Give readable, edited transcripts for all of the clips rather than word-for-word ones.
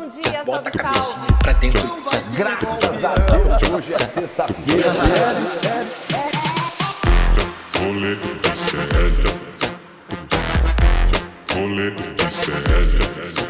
Bom dia, Bota a salve, cabecinha salve. pra dentro. Graças a Deus, hoje é sexta-feira. Rolê de sério. Rolê de sério.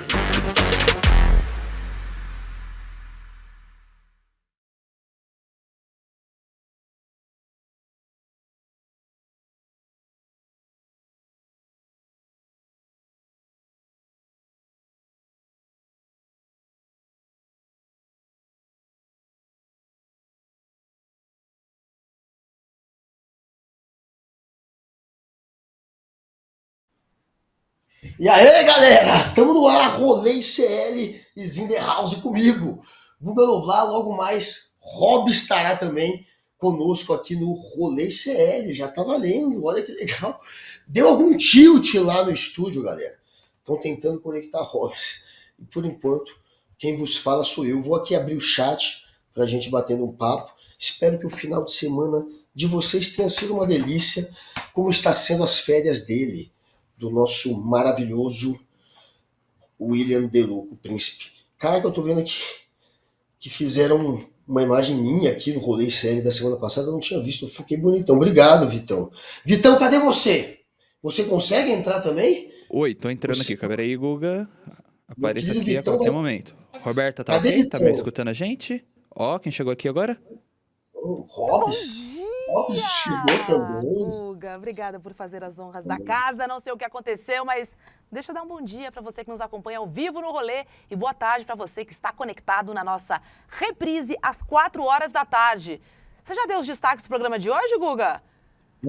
E aí, galera, tamo no ar, Rolê CL e in the house comigo. Guga Noblar, logo mais, Rob estará também conosco aqui no Rolê CL, já tá valendo, olha que legal. Deu algum tilt lá no estúdio, galera. Estão tentando conectar Robs. E por enquanto, quem vos fala sou eu. Vou aqui abrir o chat pra gente batendo um papo. Espero que o final de semana de vocês tenha sido uma delícia, como está sendo as férias dele, do nosso maravilhoso William Deluca, o príncipe. Caraca, eu tô vendo aqui que fizeram uma imagem minha aqui no Rolê Série da semana passada, eu não tinha visto, eu fiquei bonitão. Obrigado, Vitão. Vitão, cadê você? Você consegue entrar também? Oi, tô entrando aqui. Pera aí, Guga. Apareça querido aqui a Vitão qualquer vai- momento. Roberta, tá Cadê ok? Tá me Vitão? escutando a gente? Ó, quem chegou aqui agora? Hobbs? Hobbs chegou também. Guga, obrigada por fazer as honras da casa. Não sei o que aconteceu, mas deixa eu dar um bom dia para você que nos acompanha ao vivo no Rolê e boa tarde para você que está conectado na nossa reprise às 4 horas da tarde. Você já deu os destaques do programa de hoje, Guga?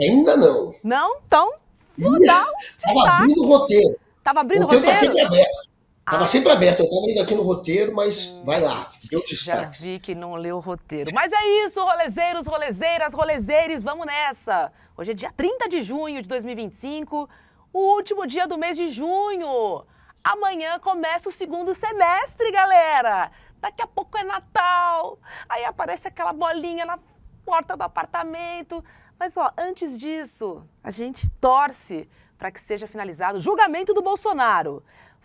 Ainda não. Não? Então, vou dar os Tava destaques. abrindo o roteiro. Tava abrindo O o roteiro tá roteiro? sempre aberto. Tava sempre aberto, eu tava indo aqui no roteiro, mas vai lá, deu Já destaque. vi que não leu o roteiro. Mas é isso, rolezeiros, rolezeiras, rolezeires, vamos nessa. Hoje é dia 30 de junho de 2025, o último dia do mês de junho. Amanhã começa o segundo semestre, galera. Daqui a pouco é Natal. Aí aparece aquela bolinha na porta do apartamento. Mas, ó, antes disso, a gente torce para que seja finalizado o julgamento do Bolsonaro.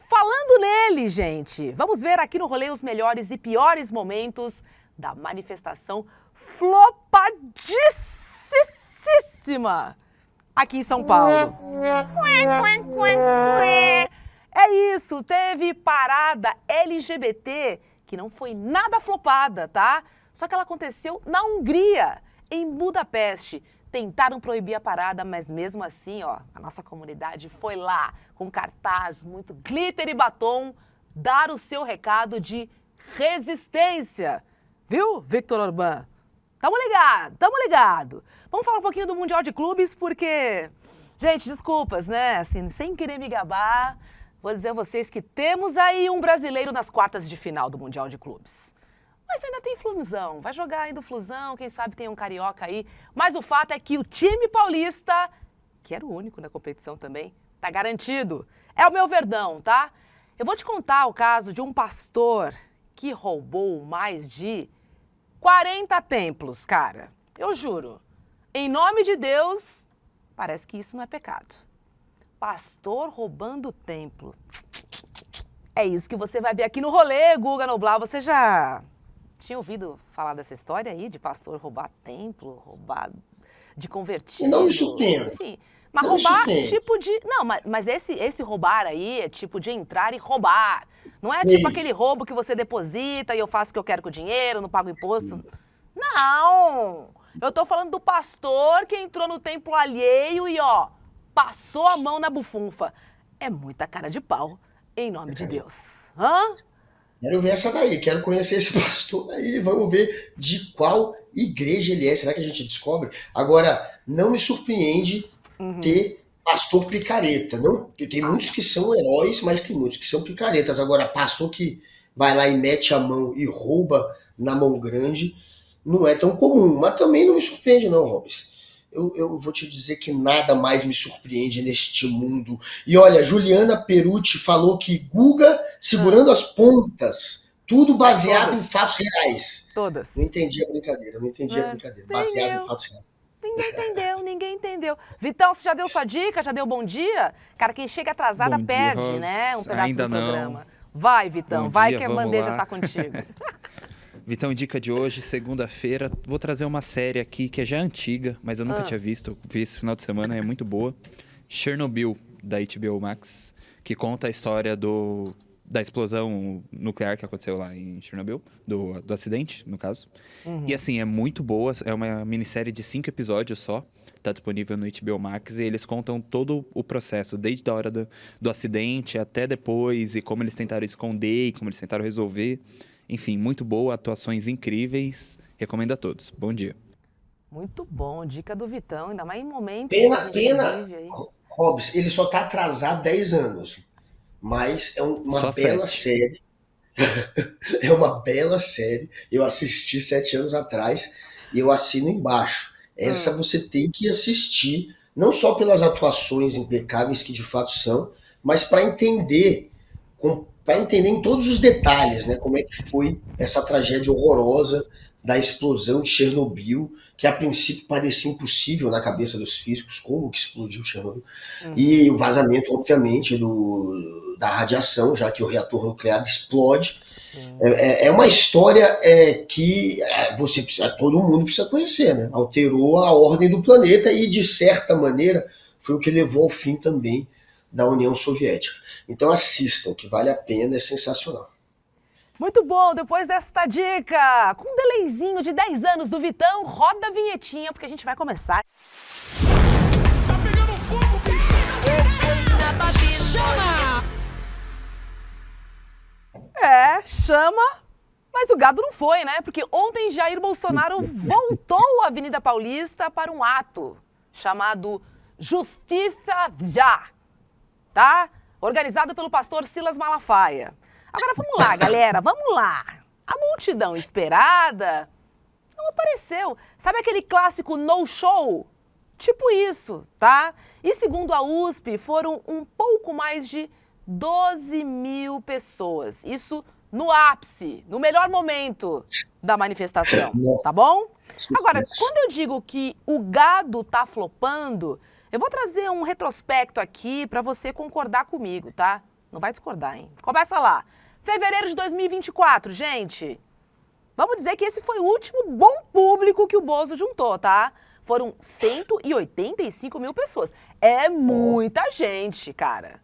Falando nele, gente, vamos ver aqui no Rolê os melhores e piores momentos da manifestação flopadíssima aqui em São Paulo. É isso, teve parada LGBT que não foi nada flopada, tá? Só que ela aconteceu na Hungria, em Budapeste. Tentaram proibir a parada, mas mesmo assim, ó, a nossa comunidade foi lá, com cartaz, muito glitter e batom, dar o seu recado de resistência. Viu, Victor Orbán? Tamo ligado, tamo ligado. Vamos falar um pouquinho do Mundial de Clubes, porque... Gente, desculpas, né? Assim, sem querer me gabar, vou dizer a vocês que temos aí um brasileiro nas quartas de final do Mundial de Clubes. Mas ainda tem Flusão, vai jogar ainda o Flusão, quem sabe tem um carioca aí. Mas o fato é que o time paulista, que era o único na competição também, tá garantido. É o meu Verdão, tá? Eu vou te contar o caso de um pastor que roubou mais de 40 templos, cara. Eu juro. Em nome de Deus, parece que isso não é pecado. Pastor roubando templo. É isso que você vai ver aqui no Rolê, Guga Noblar. Você já tinha ouvido falar dessa história aí de pastor roubar templo, roubar de convertido? Não me surpreende. Enfim, mas Não me roubar surpreende. tipo de... Não, mas esse roubar aí é tipo de entrar e roubar. Não é Ei. tipo aquele roubo que você deposita e eu faço o que eu quero com o dinheiro, não pago imposto. Não! Eu tô falando do pastor que entrou no templo alheio e, ó, passou a mão na bufunfa. É muita cara de pau, em nome de Deus. Hã? Quero ver essa daí, quero conhecer esse pastor aí, vamos ver de qual igreja ele é, será que a gente descobre? Agora, não me surpreende ter pastor picareta, não? Porque tem muitos que são heróis, mas tem muitos que são picaretas. Agora, pastor que vai lá e mete a mão e rouba na mão grande, não é tão comum, mas também não me surpreende não, Robson. Eu vou te dizer que nada mais me surpreende neste mundo. E olha, Juliana Perucci falou que Guga segurando as pontas, tudo baseado Todas. em fatos reais. Todas. Não entendi a brincadeira, não entendi a brincadeira. Baseado Entendeu. em fatos reais. Ninguém entendeu. Vitão, você já deu sua dica? Já deu bom dia? Cara, quem chega atrasada Bom dia, perde, Robs. né? Um pedaço Ainda do não. programa. Vai, Vitão, Bom vai dia, que a vamos bandeja lá. tá contigo. Vitão, dica de hoje, segunda-feira. Vou trazer uma série aqui que é já antiga, mas eu nunca tinha visto. Vi esse final de semana, é muito boa. Chernobyl, da HBO Max, que conta a história da explosão nuclear que aconteceu lá em Chernobyl, do acidente, no caso. E assim, é muito boa, é uma minissérie de 5 episódios só. Tá disponível no HBO Max e eles contam todo o processo, desde a hora do acidente até depois, e como eles tentaram esconder, e como eles tentaram resolver. Enfim, muito boa, atuações incríveis. Recomendo a todos. Bom dia. Muito bom, dica do Vitão, ainda mais em momentos que a gente Pena, vive aí. Hobbs, ele só tá atrasado 10 anos. Mas é uma Só bela 7. série. É uma bela série. Eu assisti 7 anos atrás e eu assino embaixo. Essa você tem que assistir, não só pelas atuações impecáveis que de fato são, mas para entender, para entender em todos os detalhes, né, como é que foi essa tragédia horrorosa da explosão de Chernobyl, que a princípio parecia impossível na cabeça dos físicos, como que explodiu Chernobyl, e o vazamento, obviamente, da radiação, já que o reator nuclear explode. Sim. É uma história que todo mundo precisa conhecer, né? Alterou a ordem do planeta e, de certa maneira, foi o que levou ao fim também da União Soviética. Então assistam, que vale a pena, é sensacional. Muito bom, depois desta dica, com um delayzinho de 10 anos do Vitão, roda a vinhetinha, porque a gente vai começar. Tá pegando fogo, bicho! Chama, mas o gado não foi, né? Porque ontem Jair Bolsonaro voltou à Avenida Paulista para um ato chamado Justiça Já, tá? Organizado pelo pastor Silas Malafaia. Agora vamos lá, galera, vamos lá. A multidão esperada não apareceu. Sabe aquele clássico no-show? Tipo isso, tá? E segundo a USP, foram um pouco mais de 12 mil pessoas. Isso no ápice, no melhor momento da manifestação, tá bom? Agora, quando eu digo que o gado tá flopando, eu vou trazer um retrospecto aqui pra você concordar comigo, tá? Não vai discordar, hein? Começa lá. Fevereiro de 2024, gente. Vamos dizer que esse foi o último bom público que o Bozo juntou, tá? Foram 185 mil pessoas. É muita gente, cara.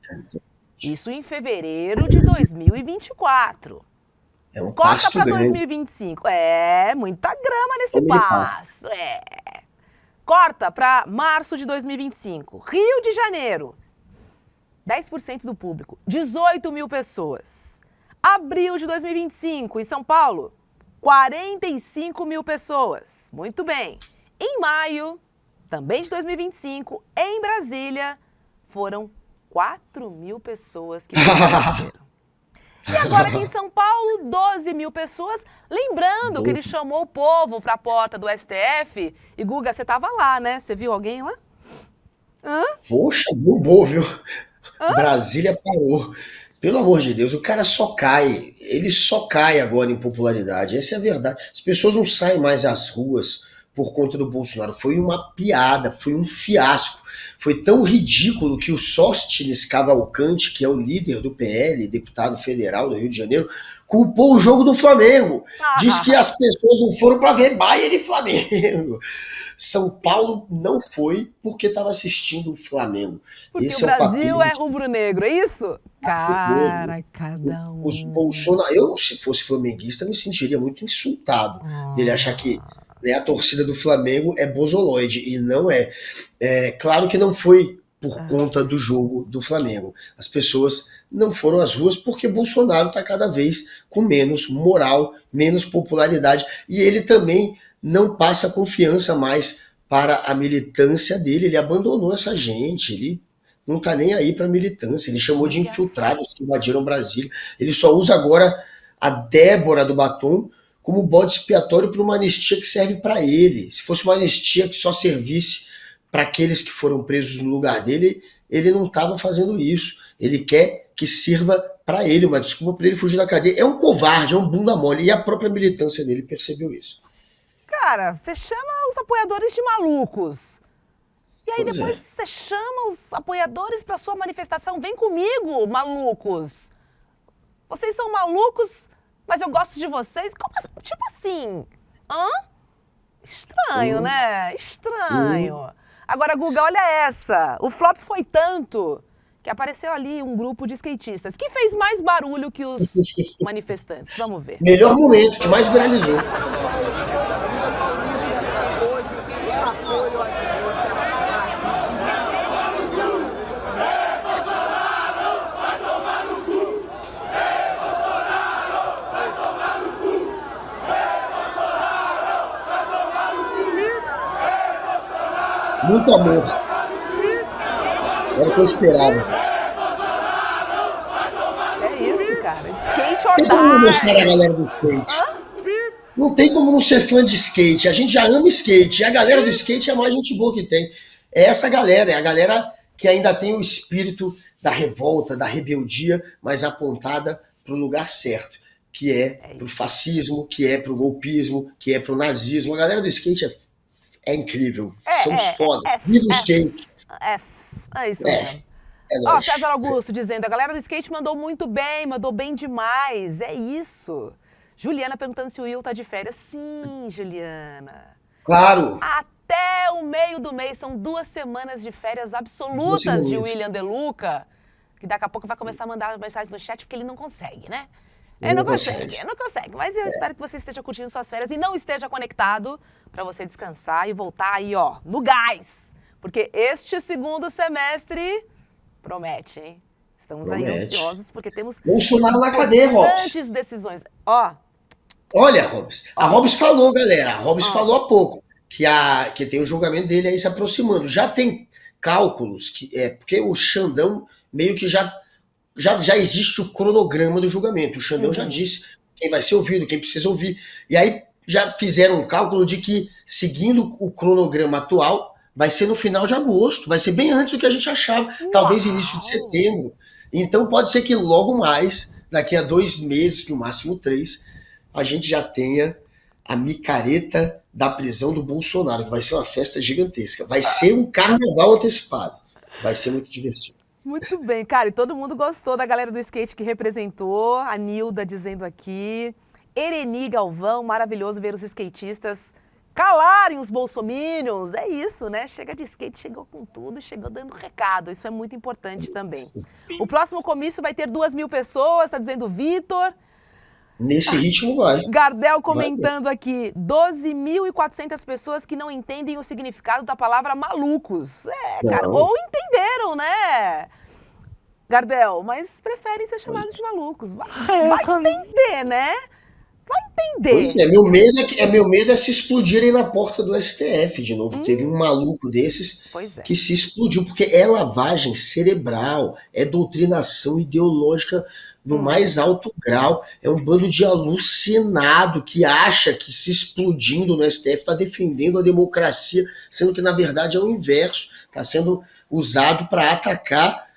Isso em fevereiro de 2024. É um Corta pasto para grande. 2025. É, muita grama nesse É militar. pasto. Corta para março de 2025. Rio de Janeiro. 10% do público. 18 mil pessoas. Abril de 2025, em São Paulo. 45 mil pessoas. Muito bem. Em maio, também de 2025, em Brasília, foram 4 mil pessoas que compareceram. E agora aqui em São Paulo, 12 mil pessoas. Lembrando que ele chamou o povo para a porta do STF. E, Guga, você estava lá, né? Você viu alguém lá? Poxa, bombou, viu? Brasília parou. Pelo amor de Deus, o cara só cai. Ele só cai agora em popularidade. Essa é a verdade. As pessoas não saem mais às ruas por conta do Bolsonaro. Foi uma piada, foi um fiasco. Foi tão ridículo que o Sóstenes Cavalcante, que é o líder do PL, deputado federal do Rio de Janeiro, culpou o jogo do Flamengo. Diz que as pessoas não foram para ver Bayern e Flamengo. São Paulo não foi porque estava assistindo o Flamengo. Porque Esse o é o Brasil papinho é rubro-negro, é isso? Cara, cada um. Os Bolsonaro, eu, se fosse flamenguista, me sentiria muito insultado. Ele achar que, né, a torcida do Flamengo é bozoloide, e não é. Claro que não foi por conta do jogo do Flamengo. As pessoas não foram às ruas porque Bolsonaro está cada vez com menos moral, menos popularidade, e ele também não passa confiança mais para a militância dele. Ele abandonou essa gente, ele não está nem aí para a militância, ele chamou de infiltrados que invadiram Brasília. Ele só usa agora a Débora do Batom como bode expiatório para uma anistia que serve para ele. Se fosse uma anistia que só servisse para aqueles que foram presos no lugar dele, ele não estava fazendo isso. Ele quer que sirva para ele, uma desculpa para ele fugir da cadeia. É um covarde, é um bunda mole, e a própria militância dele percebeu isso. Cara, você chama os apoiadores de malucos. E aí Pois depois é. você chama os apoiadores para sua manifestação. Vem comigo, malucos. Vocês são malucos, mas eu gosto de vocês? Como assim? Tipo assim, hã? Estranho, né? Estranho. Agora, Guga, olha essa. O flop foi tanto que apareceu ali um grupo de skatistas que fez mais barulho que os manifestantes. Vamos ver. Melhor momento, que mais viralizou. Muito amor. Era o que eu esperava. É isso, cara. Skate or Não tem como não mostrar a die. galera do skate. Não tem como não ser fã de skate. A gente já ama skate. E a galera do skate é a mais gente boa que tem. É essa galera, é a galera que ainda tem o espírito da revolta, da rebeldia, mas apontada para o lugar certo, que é pro fascismo, que é pro golpismo, que é pro nazismo. A galera do skate é incrível. Somos fodas. Viva o skate. É isso É. mesmo. É Ó, nóis. César Augusto dizendo, a galera do skate mandou muito bem, mandou bem demais. É isso. Juliana perguntando se o Will tá de férias. Sim, Juliana. Claro. Até o meio do mês, são 2 semanas de férias absolutas 2 semanas. de William De Luca, que daqui a pouco vai começar a mandar mensagens no chat porque ele não consegue, né? Ele não consegue. Mas eu espero que você esteja curtindo suas férias e não esteja conectado para você descansar e voltar aí, ó, no gás. Porque este segundo semestre promete, hein? Estamos aí Promete. ansiosos porque temos Bolsonaro na cadeia, Robs. grandes decisões. Ó, Olha, Robs. A Robs falou, galera. A Robs falou há pouco que tem o julgamento dele aí se aproximando. Já tem cálculos que porque o Xandão meio que já existe o cronograma do julgamento. O Xandão já disse quem vai ser ouvido, quem precisa ouvir. E aí já fizeram um cálculo de que, seguindo o cronograma atual, vai ser no final de agosto, vai ser bem antes do que a gente achava, talvez início de setembro. Então pode ser que logo mais, daqui a 2 meses, no máximo 3, a gente já tenha a micareta da prisão do Bolsonaro, que vai ser uma festa gigantesca. Vai ser um carnaval antecipado. Vai ser muito divertido. muito bem, cara, e todo mundo gostou da galera do skate que representou, a Nilda dizendo aqui, Ereni Galvão, maravilhoso ver os skatistas calarem os bolsominions, é isso, né? Chega de skate, chegou com tudo, chegou dando recado, isso é muito importante também. O próximo comício vai ter 2.000 pessoas, tá dizendo o Vitor. Nesse ritmo vai. Gardel comentando aqui, 12.400 pessoas que não entendem o significado da palavra malucos. Cara, Não. ou entenderam, né? Gardel, mas preferem ser chamados de malucos. Vai entender, né? Vai entender. Pois é, meu medo é se explodirem na porta do STF de novo. Teve um maluco desses Pois é. que se explodiu, porque é lavagem cerebral, é doutrinação ideológica no mais alto grau. É um bando de alucinado que acha que se explodindo no STF está defendendo a democracia, sendo que na verdade é o inverso. Está sendo usado para atacar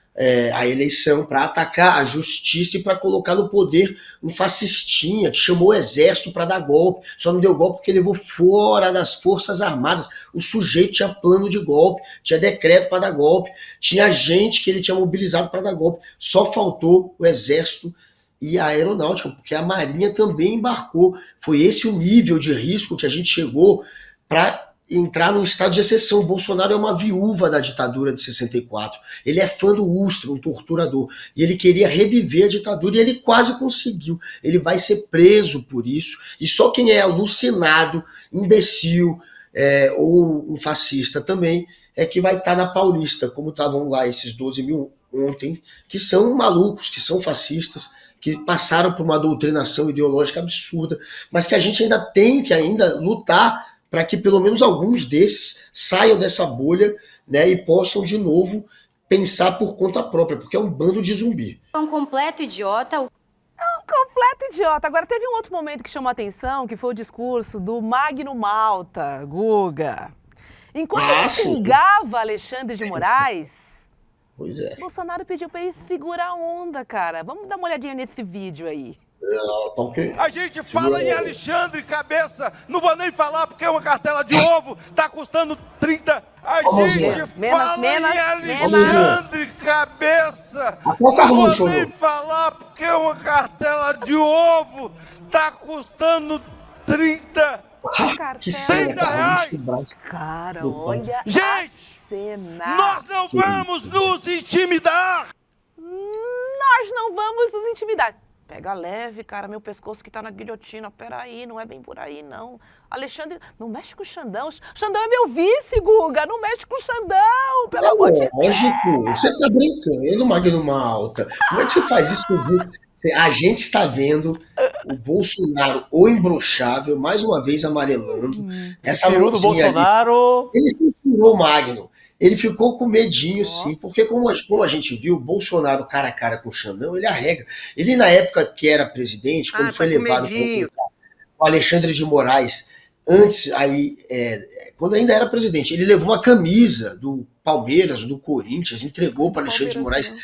a eleição, para atacar a justiça e para colocar no poder um fascistinha que chamou o exército para dar golpe. Só não deu golpe porque levou fora das Forças Armadas. O sujeito tinha plano de golpe, tinha decreto para dar golpe, tinha gente que ele tinha mobilizado para dar golpe. Só faltou o exército e a aeronáutica, porque a Marinha também embarcou. Foi esse o nível de risco que a gente chegou para entrar num estado de exceção. O Bolsonaro é uma viúva da ditadura de 64. Ele é fã do Ustra, um torturador. E ele queria reviver a ditadura e ele quase conseguiu. Ele vai ser preso por isso. E só quem é alucinado, imbecil ou um fascista também é que vai estar na Paulista, como estavam lá esses 12.000 ontem, que são malucos, que são fascistas, que passaram por uma doutrinação ideológica absurda, mas que a gente ainda tem que lutar para que pelo menos alguns desses saiam dessa bolha, né, e possam de novo pensar por conta própria, porque é um bando de zumbi. É um completo idiota. Completo idiota. Agora, teve um outro momento que chamou a atenção, que foi o discurso do Magno Malta, Guga. Enquanto ele sim. xingava Alexandre de Moraes, Pois é. Bolsonaro pediu para ele segurar a onda, cara. Vamos dar uma olhadinha nesse vídeo aí. Tá ok. A gente Segura fala em aí. Alexandre Cabeça, não vou nem falar porque é uma cartela de ovo, tá custando 30. A Mãozinha. gente Menos, fala menos, em menos. Alexandre Cabeça, Até o não Carluxo, vou nem meu. falar porque é uma cartela de ovo, tá custando 30. Que Cartela. cena, 30 cara. reais. Cara, Do olha a Gente, cena. nós não vamos nos intimidar. Nós não vamos nos intimidar. Pega leve, cara, meu pescoço que tá na guilhotina. Peraí, não é bem por aí, não. Alexandre, não mexe com o Xandão. Xandão é meu vice, Guga. Não mexe com o Xandão, pelo amor de Deus. Lógico, você tá brincando, Magno Malta. Como é que você faz isso? A gente está vendo o Bolsonaro, o imbrochável, mais uma vez amarelando. Essa Peru do mocinha ali, Bolsonaro. ele censurou o Magno. Ele ficou com medinho, sim, porque como a gente viu, o Bolsonaro cara a cara com o Xandão, ele arrega. Ele, na época que era presidente, quando foi tá com levado medinho. o Alexandre de Moraes, antes, aí, quando ainda era presidente, ele levou uma camisa do Palmeiras, do Corinthians, entregou para Alexandre de Moraes.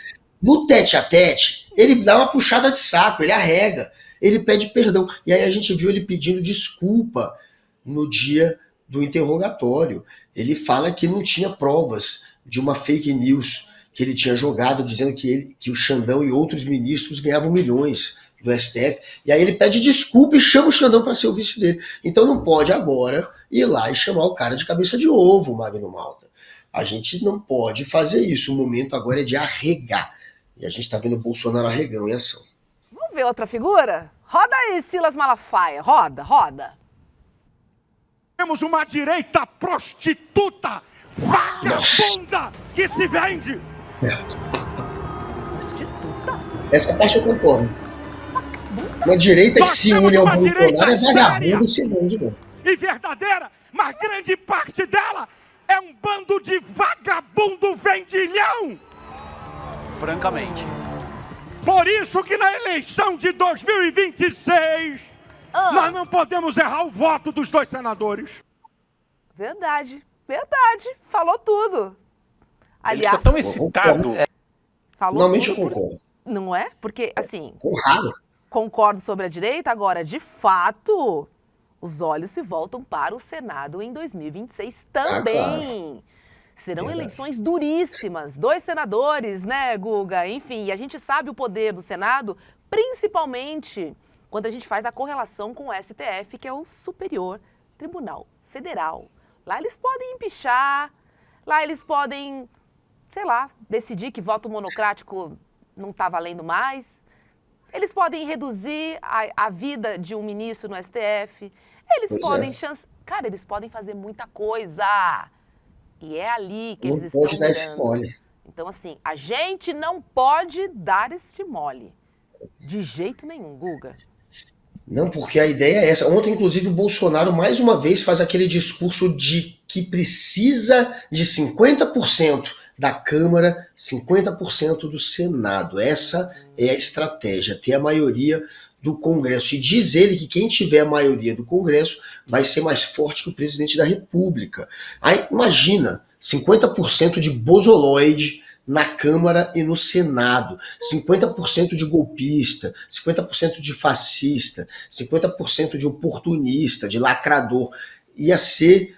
No tete-a-tete, ele dá uma puxada de saco, ele arrega, ele pede perdão. E aí a gente viu ele pedindo desculpa no dia do interrogatório. Ele fala que não tinha provas de uma fake news que ele tinha jogado, dizendo que o Xandão e outros ministros ganhavam milhões do STF. E aí ele pede desculpa e chama o Xandão para ser o vice dele. Então não pode agora ir lá e chamar o cara de cabeça de ovo, Magno Malta. A gente não pode fazer isso. O momento agora é de arregar. E a gente está vendo o Bolsonaro arregão em ação. Vamos ver outra figura? Roda aí, Silas Malafaia. Roda, roda. Temos uma direita prostituta, vagabunda, que se vende. Prostituta? Essa parte eu concordo. Uma direita que Nós se temos une ao uma Bolsonaro é direita vagabundo séria. e se vende, mano. E verdadeira, mas grande parte dela é um bando de vagabundo vendilhão. Francamente. Por isso que na eleição de 2026, nós não podemos errar o voto dos 2 senadores. Verdade, verdade. Falou tudo. Ele Aliás, fica tão excitado. falou Finalmente eu tudo. concordo. Não é? Porque, assim, Honrado. concordo sobre a direita, agora, de fato, os olhos se voltam para o Senado em 2026 também. Serão Verdade. eleições duríssimas, 2 senadores, né, Guga? Enfim, e a gente sabe o poder do Senado, principalmente quando a gente faz a correlação com o STF, que é o Superior Tribunal Federal. Lá eles podem empichar, lá eles podem, sei lá, decidir que voto monocrático não está valendo mais. Eles podem reduzir a vida de um ministro no STF. Eles Pois podem é. Cara, eles podem fazer muita coisa. E é ali que eles Não estão pode dar esse mirando. mole. Então, assim, a gente não pode dar este mole. De jeito nenhum, Guga. Não, porque a ideia é essa. Ontem, inclusive, o Bolsonaro, mais uma vez, faz aquele discurso de que precisa de 50% da Câmara, 50% do Senado. Essa é a estratégia, ter a maioria do Congresso. E diz ele que quem tiver a maioria do Congresso vai ser mais forte que o presidente da República. Aí, imagina, 50% de bozoloide na Câmara e no Senado, 50% de golpista, 50% de fascista, 50% de oportunista, de lacrador. Ia ser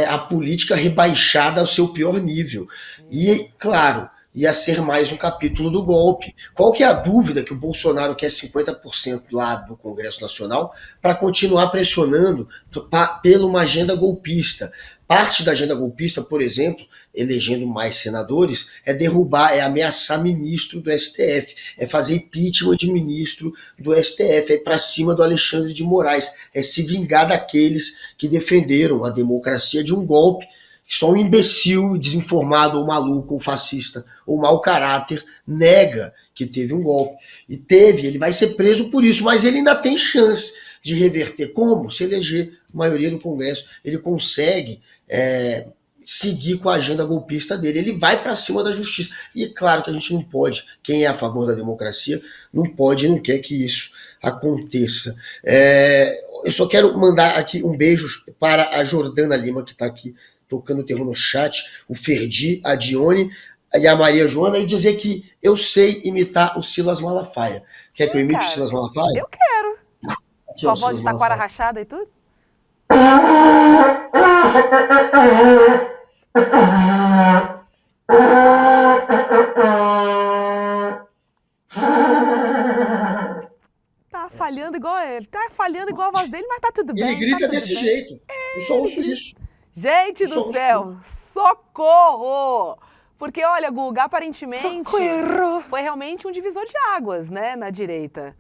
a política rebaixada ao seu pior nível. E, claro, ia ser mais um capítulo do golpe. Qual que é a dúvida que o Bolsonaro quer 50% lá do Congresso Nacional para continuar pressionando pela uma agenda golpista? Parte da agenda golpista, por exemplo, elegendo mais senadores, é derrubar, é ameaçar ministro do STF, é fazer impeachment de ministro do STF, é ir para cima do Alexandre de Moraes, é se vingar daqueles que defenderam a democracia de um golpe. Só um imbecil, desinformado, ou maluco, ou fascista, ou mau caráter nega que teve um golpe. E teve, ele vai ser preso por isso, mas ele ainda tem chance de reverter. Como? Se eleger maioria do Congresso, ele consegue seguir com a agenda golpista dele. Ele vai para cima da justiça. E claro que a gente não pode, quem é a favor da democracia, não pode e não quer que isso aconteça. Eu só quero mandar aqui um beijo para a Jordana Lima, que está aqui tocando o terror no chat, o Ferdi, a Dione e a Maria Joana, e dizer que eu sei imitar o Silas Malafaia. Quer que eu imite o Silas Malafaia? Eu quero. Com a voz de taquara rachada e tudo? Tá falhando igual ele. Tá falhando igual a voz dele, mas tá tudo bem. Ele grita tá tudo desse bem. jeito. Eu só ouço isso. Gente do Socorro. céu, socorro! Porque, olha, Guga, aparentemente foi realmente um divisor de águas, né, na direita.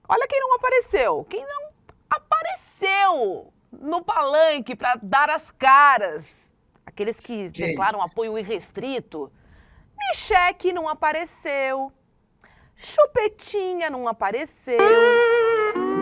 Olha quem não apareceu. Quem não apareceu no palanque para dar as caras. Aqueles que Quem? declaram apoio irrestrito. Michele não apareceu. Chupetinha não apareceu.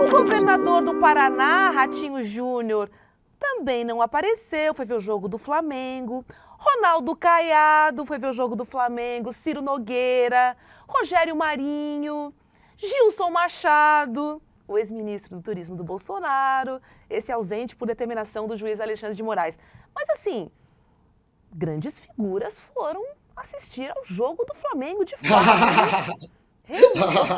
O governador do Paraná, Ratinho Júnior, também não apareceu, foi ver o jogo do Flamengo. Ronaldo Caiado foi ver o jogo do Flamengo. Ciro Nogueira, Rogério Marinho, Gilson Machado, o ex-ministro do Turismo do Bolsonaro, esse ausente por determinação do juiz Alexandre de Moraes. Mas assim, grandes figuras foram assistir ao jogo do Flamengo de fato. Eu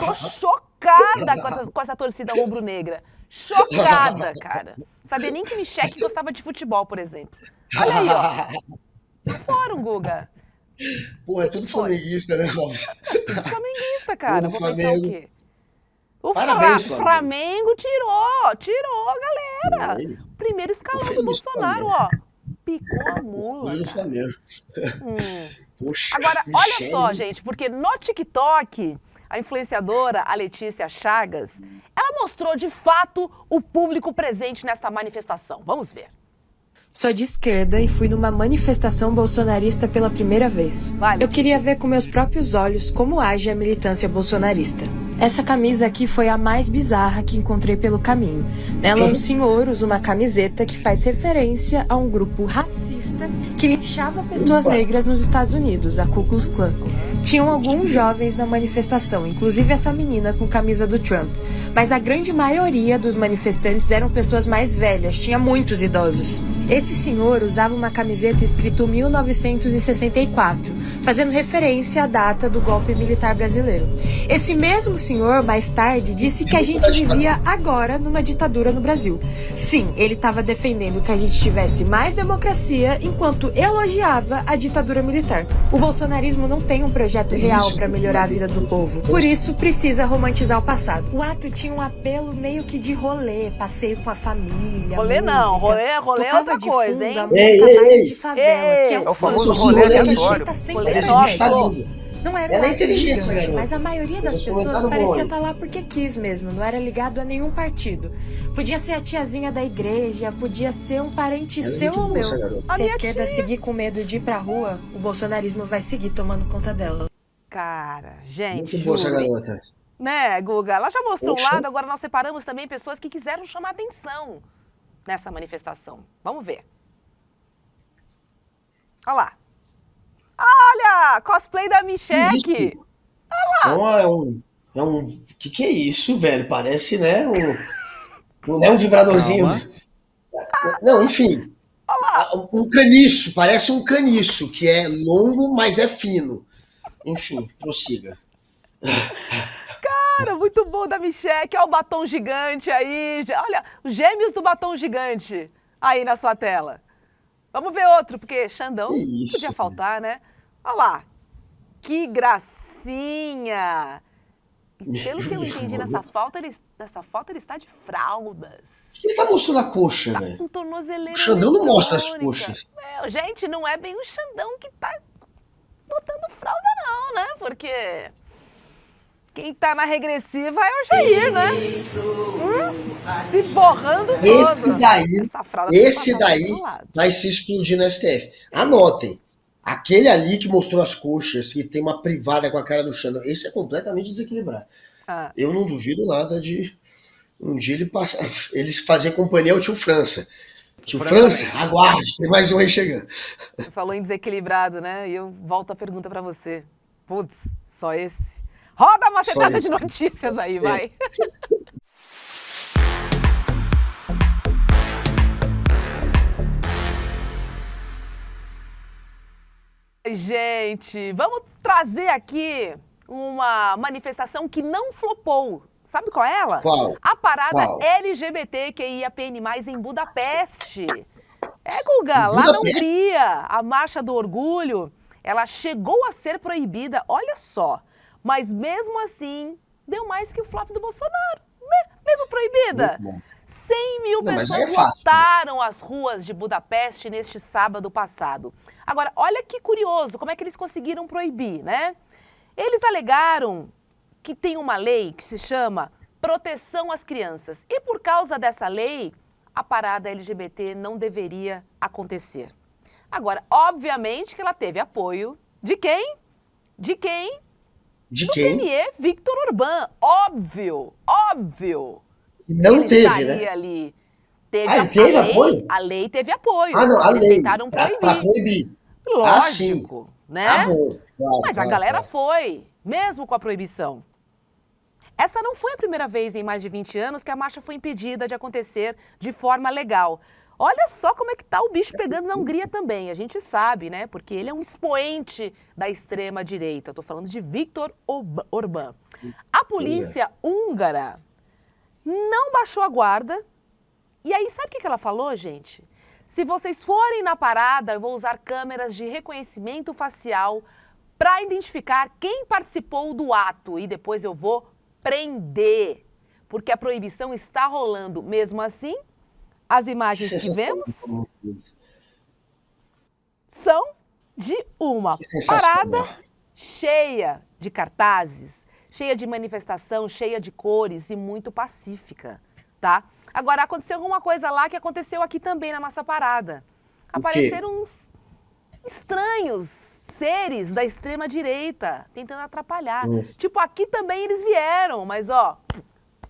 tô chocada com essa torcida rubro-negra. Chocada, cara. Sabia nem que Michele gostava de futebol, por exemplo. Olha aí, ó. Não foram, Guga. Pô, é tudo flamenguista, né, Robson? Tudo flamenguista, cara. O Vou pensar o Flamengo. quê? O Parabéns, Flamengo tirou a galera. Ele. Primeiro escalão Tô do feliz, Bolsonaro, ó. Picou a mula, Olha no cara. Flamengo. Poxa, Agora, olha Michele. só, gente, porque no TikTok, a influenciadora, a Letícia Chagas, ela mostrou de fato o público presente nesta manifestação. Vamos ver. Sou de esquerda e fui numa manifestação bolsonarista pela primeira vez. Vale. Eu queria ver com meus próprios olhos como age a militância bolsonarista. Essa camisa aqui foi a mais bizarra que encontrei pelo caminho. Nela, um senhor usa uma camiseta que faz referência a um grupo racista que linchava pessoas negras nos Estados Unidos, a Ku Klux Klan. Tinham alguns jovens na manifestação, inclusive essa menina com camisa do Trump. Mas a grande maioria dos manifestantes eram pessoas mais velhas, tinha muitos idosos. Esse senhor usava uma camiseta escrito 1964, fazendo referência à data do golpe militar brasileiro. Esse mesmo senhor, mais tarde, disse que a gente vivia agora numa ditadura no Brasil. Sim, ele estava defendendo que a gente tivesse mais democracia, enquanto elogiava a ditadura militar. O bolsonarismo não tem um projeto real para melhorar a vida do povo. Por isso, precisa romantizar o passado. O ato tinha um apelo meio que de rolê, passeio com a família. Rolê não, rolê é Tocava outra de coisa, fundo hein? a música Ei, Baile ei, de Favela, que é É o famoso funk, rolê que a gente aleatório. tá sempre Rolê Mas esse nosso. bicho tá lindo. não era Ela é um ato inteligente, essa gigante, garota. mas a maioria das Esse pessoas comentário parecia bom, estar lá porque quis mesmo, não era ligado a nenhum partido. Podia ser a tiazinha da igreja, podia ser um parente Ela é seu muito ou boa, meu. essa garota. A Se a minha esquerda tia. seguir com medo de ir pra rua, o bolsonarismo vai seguir tomando conta dela. Cara, gente, Muito boa essa juro. garota. Né, Guga? Ela já mostrou um Poxa. lado, agora nós separamos também pessoas que quiseram chamar atenção nessa manifestação. Vamos ver. Olha lá. Olha, cosplay da Michele. Então que é isso, velho? Parece, né, não é um vibradorzinho. Calma. Não, enfim. Um caniço, parece um caniço, que é longo, mas é fino. Enfim, prossiga. Cara, muito bom da Michele. Olha o batom gigante aí. Olha, os gêmeos do batom gigante aí na sua tela. Vamos ver outro, porque Xandão Que não isso, podia faltar, né? Olha lá. Que gracinha. E pelo que eu entendi nessa foto, ele está de fraldas. Ele tá mostrando a coxa, velho. Com tornozeleira O Xandão não mostra as eletrônica. coxas. Meu, gente, não é bem o Xandão que tá botando fralda não, né? Porque quem tá na regressiva é o Jair, né? Se borrando todo. Essa fralda tem que Esse passar daí pro outro lado. vai se explodir no STF. Anotem. Aquele ali que mostrou as coxas, que tem uma privada com a cara do Xandão, esse é completamente desequilibrado. Ah. Eu não duvido nada de um dia eles fazerem companhia ao tio França. Tio França, aguarde, tem mais um aí chegando. Você falou em desequilibrado, né? E eu volto a pergunta pra você. Putz, só esse? Roda uma macetada de notícias aí, vai. Gente, vamos trazer aqui uma manifestação que não flopou. Sabe qual é ela? Qual? A parada Qual? LGBTQIAPN+, em Budapeste. Guga, lá na Hungria, a Marcha do Orgulho, ela chegou a ser proibida, olha só. Mas mesmo assim, deu mais que o flop do Bolsonaro. Mesmo proibida. 100 mil pessoas lotaram as ruas de Budapeste neste sábado passado. Agora, olha que curioso, como é que eles conseguiram proibir, né? Eles alegaram que tem uma lei que se chama Proteção às Crianças. E por causa dessa lei, a parada LGBT não deveria acontecer. Agora, obviamente que ela teve apoio de quem? De quem? De do quem? premier Viktor Orbán. Óbvio. Não Ele teve, estaria né? ali. Teve ele teve apoio? A lei teve apoio. Ah, não, a Eles lei. tentaram proibir. Pra proibir. Lógico, né? Tá bom. Claro, Mas a galera foi, mesmo com a proibição. Essa não foi a primeira vez em mais de 20 anos que a marcha foi impedida de acontecer de forma legal. Olha só como é que tá o bicho pegando na Hungria também. A gente sabe, né? Porque ele é um expoente da extrema-direita. Eu tô falando de Viktor Orbán. A polícia húngara não baixou a guarda. E aí, sabe o que ela falou, gente? Se vocês forem na parada, eu vou usar câmeras de reconhecimento facial para identificar quem participou do ato. E depois eu vou prender. Porque a proibição está rolando. Mesmo assim, as imagens que vemos são de uma parada cheia de cartazes, cheia de manifestação, cheia de cores e muito pacífica, tá? Agora, aconteceu alguma coisa lá que aconteceu aqui também na nossa parada. Apareceram uns estranhos seres da extrema-direita tentando atrapalhar. Tipo, aqui também eles vieram, mas ó,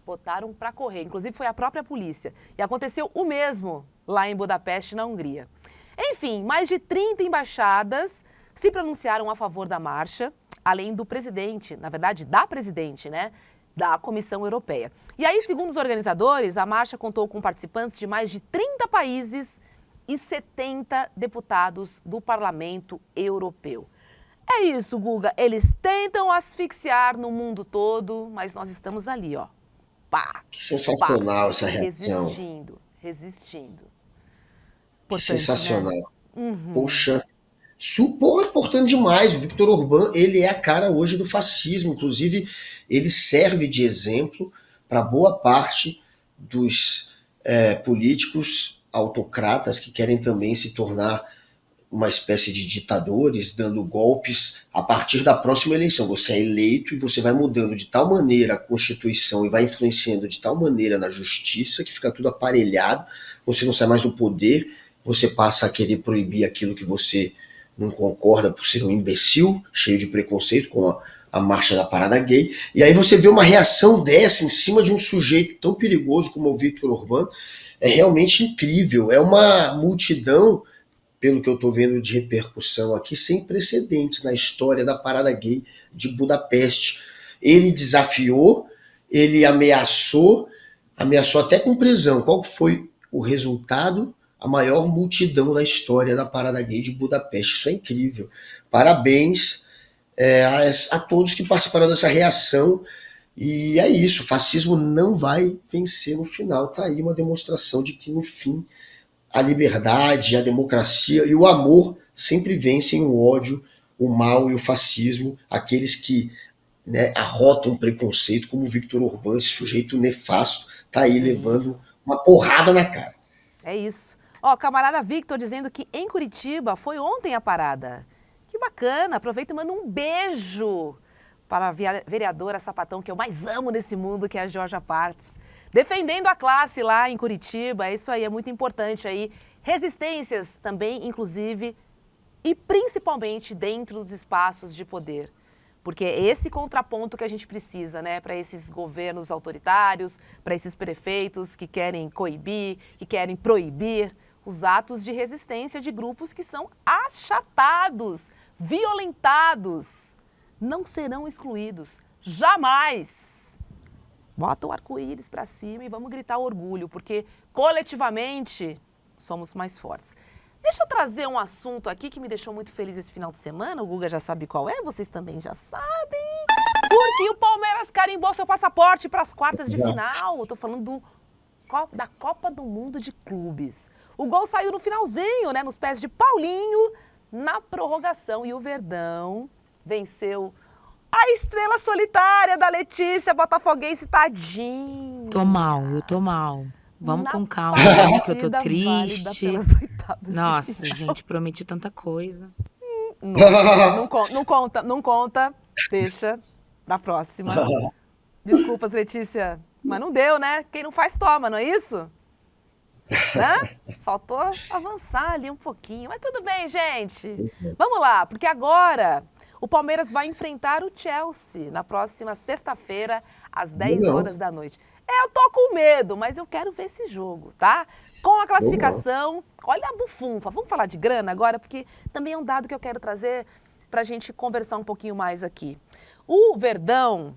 botaram pra correr. Inclusive foi a própria polícia. E aconteceu o mesmo lá em Budapeste, na Hungria. Enfim, mais de 30 embaixadas se pronunciaram a favor da marcha, além do presidente, na verdade, da presidente, né? Da Comissão Europeia. E aí, segundo os organizadores, a marcha contou com participantes de mais de 30 países e 70 deputados do Parlamento Europeu. É isso, Guga. Eles tentam asfixiar no mundo todo, mas nós estamos ali, ó. Pá, que sensacional essa reação. Resistindo. Que sensacional. Né? Poxa, importante demais. O Viktor Orbán, ele é a cara hoje do fascismo. Inclusive, ele serve de exemplo para boa parte dos políticos autocratas que querem também se tornar uma espécie de ditadores, dando golpes a partir da próxima eleição. Você é eleito e você vai mudando de tal maneira a Constituição e vai influenciando de tal maneira na justiça que fica tudo aparelhado, você não sai mais do poder, você passa a querer proibir aquilo que você não concorda por ser um imbecil, cheio de preconceito, com a marcha da parada gay, e aí você vê uma reação dessa em cima de um sujeito tão perigoso como o Viktor Orbán, é realmente incrível, é uma multidão, pelo que eu estou vendo de repercussão aqui, sem precedentes na história da parada gay de Budapeste. Ele desafiou, ele ameaçou até com prisão. Qual foi o resultado? A maior multidão da história da parada gay de Budapeste. Isso é incrível. Parabéns a todos que participaram dessa reação. E é isso, o fascismo não vai vencer no final. Está aí uma demonstração de que no fim a liberdade, a democracia e o amor sempre vencem o ódio, o mal e o fascismo, aqueles que arrotam preconceito, como o Viktor Orbán, esse sujeito nefasto, tá aí levando uma porrada na cara. É isso. Ó, camarada Victor dizendo que em Curitiba foi ontem a parada. Que bacana, aproveita e manda um beijo para a vereadora sapatão que eu mais amo nesse mundo, que é a Georgia Partes. Defendendo a classe lá em Curitiba, é isso aí, é muito importante aí. Resistências também, inclusive, e principalmente dentro dos espaços de poder. Porque é esse contraponto que a gente precisa, né, para esses governos autoritários, para esses prefeitos que querem coibir, que querem proibir os atos de resistência de grupos que são achatados, violentados. Não serão excluídos, jamais. Bota o arco-íris para cima e vamos gritar orgulho, porque coletivamente somos mais fortes. Deixa eu trazer um assunto aqui que me deixou muito feliz esse final de semana. O Guga já sabe qual é, vocês também já sabem. Porque o Palmeiras carimbou seu passaporte para as quartas de final. Eu tô falando da Copa do Mundo de Clubes. O gol saiu no finalzinho, né? Nos pés de Paulinho, na prorrogação. E o Verdão venceu a estrela solitária da Letícia Botafoguense, tadinho. Tô mal, eu tô mal. Vamos com calma, que eu tô triste. Nossa, gente, prometi tanta coisa. Não conta. Deixa na próxima. Desculpas, Letícia, mas não deu, né? Quem não faz, toma, não é isso? Né? Faltou avançar ali um pouquinho, mas tudo bem, gente. Vamos lá, porque agora o Palmeiras vai enfrentar o Chelsea na próxima sexta-feira, às 10 horas da noite. Eu tô com medo, mas eu quero ver esse jogo, tá? Com a classificação, olha a bufunfa. Vamos falar de grana agora, porque também é um dado que eu quero trazer pra gente conversar um pouquinho mais aqui. O Verdão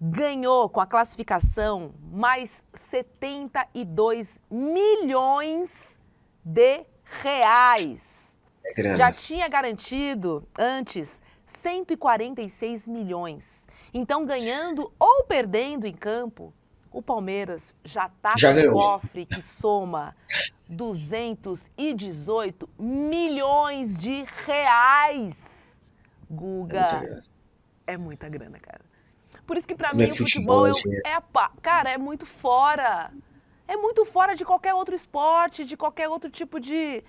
ganhou com a classificação mais 72 milhões de reais. Já tinha garantido antes 146 milhões. Então, ganhando ou perdendo em campo, o Palmeiras já está com um cofre que soma 218 milhões de reais. Guga, é muita grana, cara. Por isso que pra mim o futebol cara, é muito fora. É muito fora de qualquer outro esporte, de qualquer outro tipo de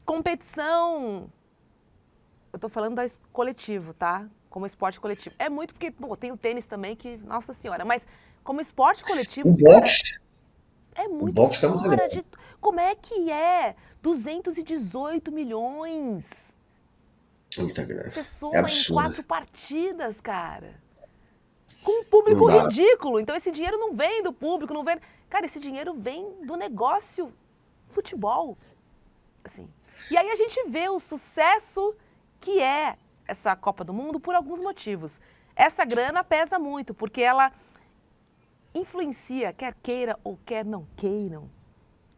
competição. Eu tô falando da coletivo, tá? Como esporte coletivo. É muito porque, tem o tênis também que, nossa senhora, mas como esporte coletivo, O boxe. é muito boxe tá muito fora legal. de... Como é que é? 218 milhões. Muita grana. Você É soma em absurdo. 4 partidas, cara. Com um público Não dá. ridículo. Então esse dinheiro não vem do público, não vem... Cara, esse dinheiro vem do negócio futebol. Assim. E aí a gente vê o sucesso que é essa Copa do Mundo por alguns motivos. Essa grana pesa muito, porque ela influencia, quer queira ou quer não queiram,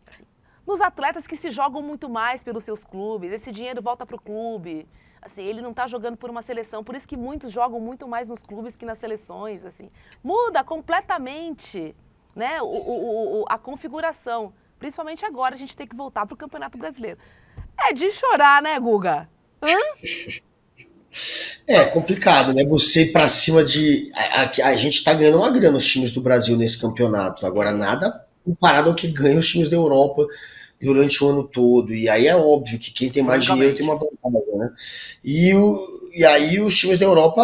assim, nos atletas que se jogam muito mais pelos seus clubes. Esse dinheiro volta para o clube. Assim, ele não está jogando por uma seleção, por isso que muitos jogam muito mais nos clubes que nas seleções. Assim. Muda completamente, né, a configuração. Principalmente agora, a gente tem que voltar para o Campeonato Brasileiro. É de chorar, né, Guga? É complicado, né? Você ir pra cima de... A gente tá ganhando uma grana, os times do Brasil, nesse campeonato. Agora, nada comparado ao que ganham os times da Europa durante o ano todo. E aí é óbvio que quem tem mais dinheiro tem uma vantagem, né? E aí os times da Europa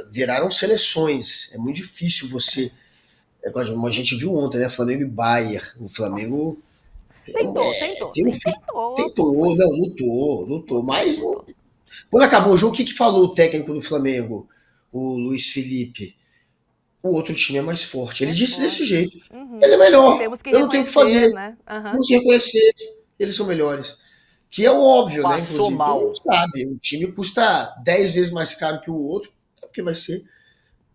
viraram seleções. É muito difícil você... Como a gente viu ontem, né? Flamengo e Bayern. O Flamengo... Tentou, lutou. Mas quando acabou o jogo, o que falou o técnico do Flamengo? O Luiz Felipe. O outro time é mais forte. Ele disse desse jeito. Ele é melhor. Eu não tenho o que fazer. Né? Vamos reconhecer. Eles são melhores. Que é o óbvio, né? Passou Inclusive, mal. todo mundo sabe. Um time custa 10 vezes mais caro que o outro, é porque vai ser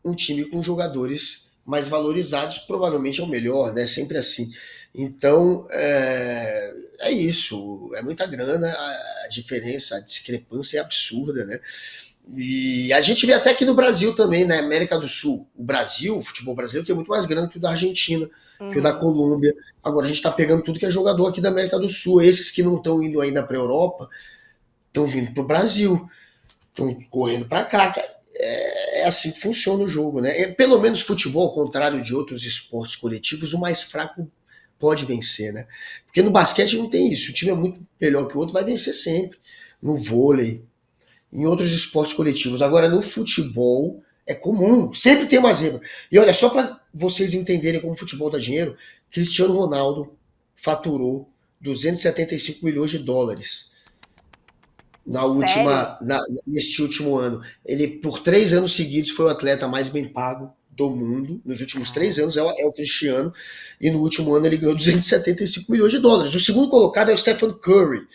um time com jogadores mais valorizados, provavelmente é o melhor, né? Sempre assim. Então, é isso. É muita grana, a diferença, a discrepância é absurda, né? E a gente vê até aqui no Brasil também, na América do Sul. O futebol brasileiro tem muito mais grana que o da Argentina, que o da Colômbia. Agora a gente tá pegando tudo que é jogador aqui da América do Sul. Esses que não estão indo ainda pra Europa, estão vindo pro Brasil, estão correndo pra cá. É assim que funciona o jogo, né? Pelo menos futebol, ao contrário de outros esportes coletivos, o mais fraco pode vencer, né? Porque no basquete não tem isso. O time é muito melhor que o outro, vai vencer sempre. No vôlei, em outros esportes coletivos. Agora, no futebol, é comum. Sempre tem uma zebra. E olha, só para vocês entenderem como o futebol dá dinheiro, Cristiano Ronaldo faturou 275 milhões de dólares neste último ano. Ele, por 3 anos seguidos, foi o atleta mais bem pago do mundo. Nos últimos 3 anos é o Cristiano. E no último ano ele ganhou 275 milhões de dólares. O segundo colocado é o Stephen Curry,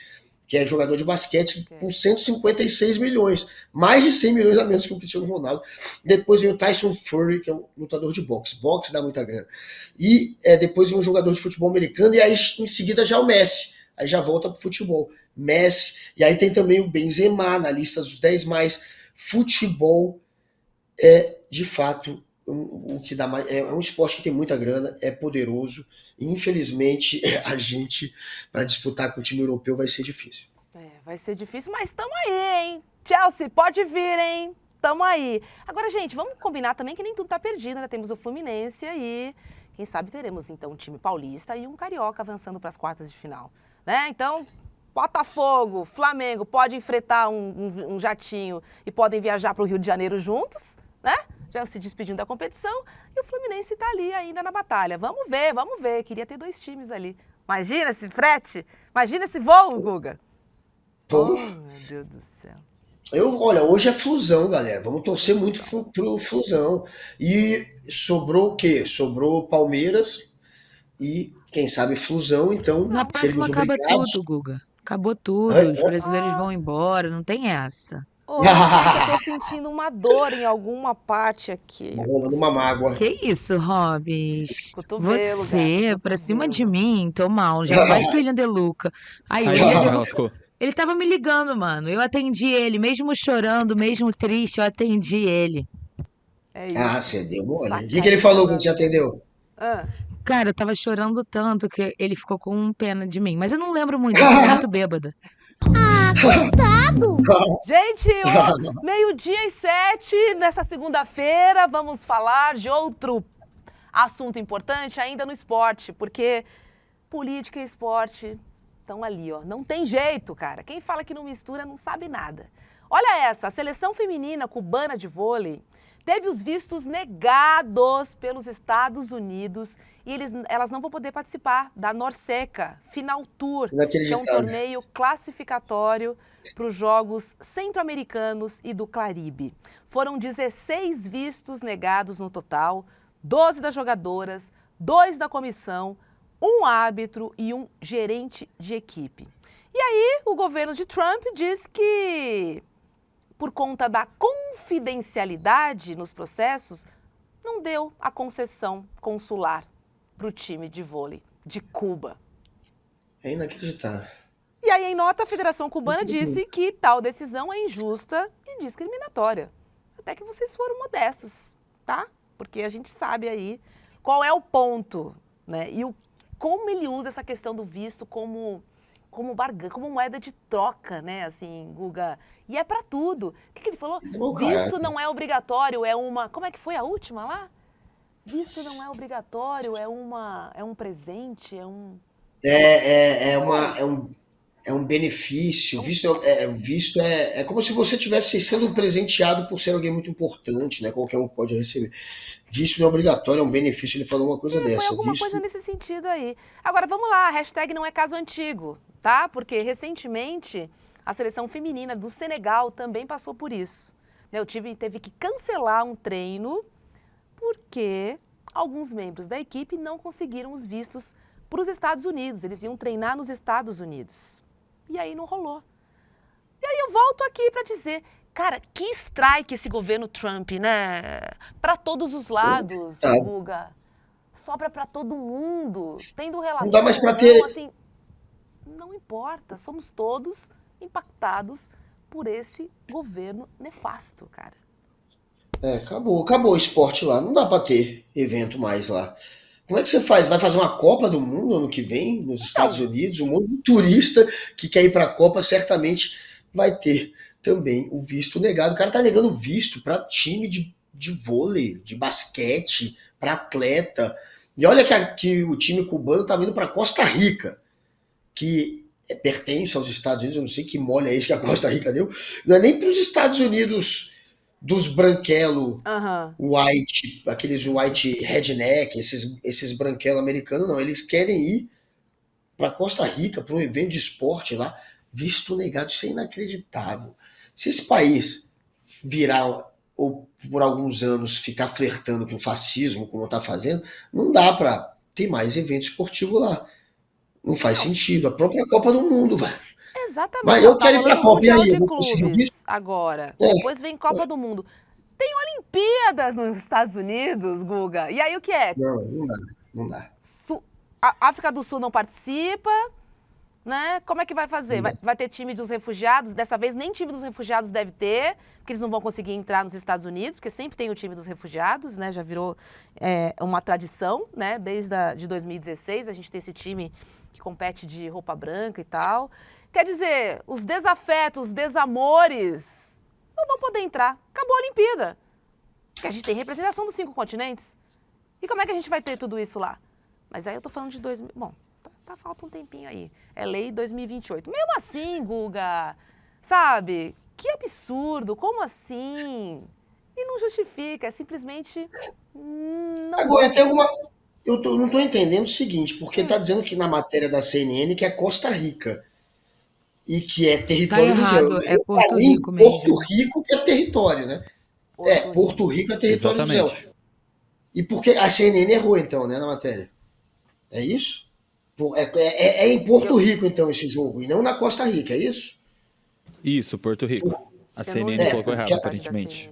que é jogador de basquete, com 156 milhões. Mais de 100 milhões a menos que o Cristiano Ronaldo. Depois vem o Tyson Fury, que é um lutador de boxe. Boxe dá muita grana. E depois vem um jogador de futebol americano. E aí, em seguida, já o Messi. Aí já volta pro futebol. Messi. E aí tem também o Benzema na lista dos 10 mais. Futebol é, de fato, o que dá mais. É um esporte que tem muita grana, é poderoso. E, infelizmente, a gente, para disputar com o time europeu, vai ser difícil. Vai ser difícil, mas tamo aí, hein? Chelsea, pode vir, hein? Tamo aí. Agora, gente, vamos combinar também que nem tudo tá perdido, né? Temos o Fluminense aí. Quem sabe teremos, então, um time paulista e um carioca avançando para as quartas de final, né? Então, Botafogo, Flamengo, pode enfrentar um jatinho e podem viajar para o Rio de Janeiro juntos, né? Já se despedindo da competição. E o Fluminense tá ali ainda na batalha. Vamos ver. Queria ter 2 times ali. Imagina esse frete. Imagina esse voo, Guga. Pô. Oh, meu Deus do céu. Olha, hoje é Flusão, galera. Vamos torcer muito pro Flusão. E sobrou o quê? Sobrou Palmeiras e, quem sabe, Flusão. Então, Na próxima acaba tudo, Guga. Acabou tudo. Os brasileiros vão embora, não tem essa. Eu tô sentindo uma dor em alguma parte aqui. Rolando uma mágoa. Que isso, Robis? Cotovelo, Você, gato, pra cima cotovelo. de mim, tô mal. Já basta o William De Luca. Aí, o William De Luca, ele tava me ligando, mano. Eu atendi ele, mesmo chorando, mesmo triste, eu atendi ele. É isso. Ah, você deu mole. O que ele falou quando você atendeu? Cara, eu tava chorando tanto que ele ficou com pena de mim. Mas eu não lembro muito, eu tava muito bêbada. Gente, 12:07 nessa segunda-feira, vamos falar de outro assunto importante ainda no esporte, porque política e esporte estão ali, ó. Não tem jeito, cara. Quem fala que não mistura não sabe nada. Olha essa, a seleção feminina cubana de vôlei teve os vistos negados pelos Estados Unidos e elas não vão poder participar da Norseca Final Tour, que é um torneio classificatório para os Jogos Centro-Americanos e do Caribe. Foram 16 vistos negados no total, 12 das jogadoras, 2 da comissão, 1 árbitro e 1 gerente de equipe. E aí, o governo de Trump diz que, por conta da confidencialidade nos processos, não deu a concessão consular para o time de vôlei de Cuba. É inacreditável. E aí, em nota, a Federação Cubana disse que tal decisão é injusta e discriminatória. Até que vocês foram modestos, tá? Porque a gente sabe aí qual é o ponto, né? E como ele usa essa questão do visto como barganha, como moeda de troca, né? Assim, Guga. E é pra tudo. O que ele falou? Visto não é obrigatório, é uma... Como é que foi a última lá? Visto não é obrigatório, é um presente, é um... É um benefício. Visto é como se você estivesse sendo presenteado por ser alguém muito importante, né? Qualquer um pode receber. Visto não é obrigatório, é um benefício. Ele falou uma coisa dessa. Foi alguma coisa nesse sentido aí. Agora, vamos lá, a hashtag não é caso antigo, tá? Porque, recentemente, a seleção feminina do Senegal também passou por isso. O time teve que cancelar um treino porque alguns membros da equipe não conseguiram os vistos para os Estados Unidos. Eles iam treinar nos Estados Unidos. E aí não rolou. E aí eu volto aqui para dizer, cara, que strike esse governo Trump, né? Para todos os lados, Guga. Sobra para todo mundo. Tendo relação, não dá mais para ter... assim, não importa. Somos todos impactados por esse governo nefasto, cara. Acabou o esporte lá. Não dá para ter evento mais lá. Como é que você faz? Vai fazer uma Copa do Mundo ano que vem nos Estados Unidos? Um monte de turista que quer ir para a Copa certamente vai ter também o visto negado. O cara tá negando visto para time de vôlei, de basquete, para atleta. E olha que o time cubano tá vindo para Costa Rica, que pertence aos Estados Unidos. Eu não sei que mole é esse que a Costa Rica deu. Não é nem para os Estados Unidos dos branquelo white, aqueles white redneck, esses branquelo americanos, não. Eles querem ir para Costa Rica, para um evento de esporte lá, visto negado. Isso é inacreditável. Se esse país virar, ou por alguns anos ficar flertando com fascismo, como está fazendo, não dá para ter mais evento esportivo lá. Não faz sentido. A própria Copa do Mundo, velho. Exatamente. Mas eu quero ir pra Copa. Mundial de Clubes agora. Depois vem Copa do Mundo. Tem Olimpíadas nos Estados Unidos, Guga. E aí o que é? Não dá. A África do Sul não participa. Né? Como é que vai fazer? Vai ter time dos refugiados? Dessa vez nem time dos refugiados deve ter, porque eles não vão conseguir entrar nos Estados Unidos, porque sempre tem o time dos refugiados, né? Já virou uma tradição, né? Desde de 2016 a gente tem esse time que compete de roupa branca e tal. Quer dizer, os desafetos, os desamores não vão poder entrar. Acabou a Olimpíada. Porque a gente tem representação dos 5 continentes. E como é que a gente vai ter tudo isso lá? Mas aí eu tô falando de 2000... Bom, falta um tempinho aí. É lei 2028. Mesmo assim, Guga, sabe? Que absurdo, como assim? E não justifica, é simplesmente... Não. Agora, tem alguma... Eu não tô entendendo o seguinte, porque tá dizendo que na matéria da CNN que é Costa Rica e que é território do Zé. É Porto Rico mesmo. Porto Rico que é território, né? Porto Rico é território do Zé. E porque a CNN errou, então, né, na matéria? É isso? É em Porto Rico, então, esse jogo, e não na Costa Rica, é isso? Isso, Porto Rico. A CNN colocou errado, aparentemente.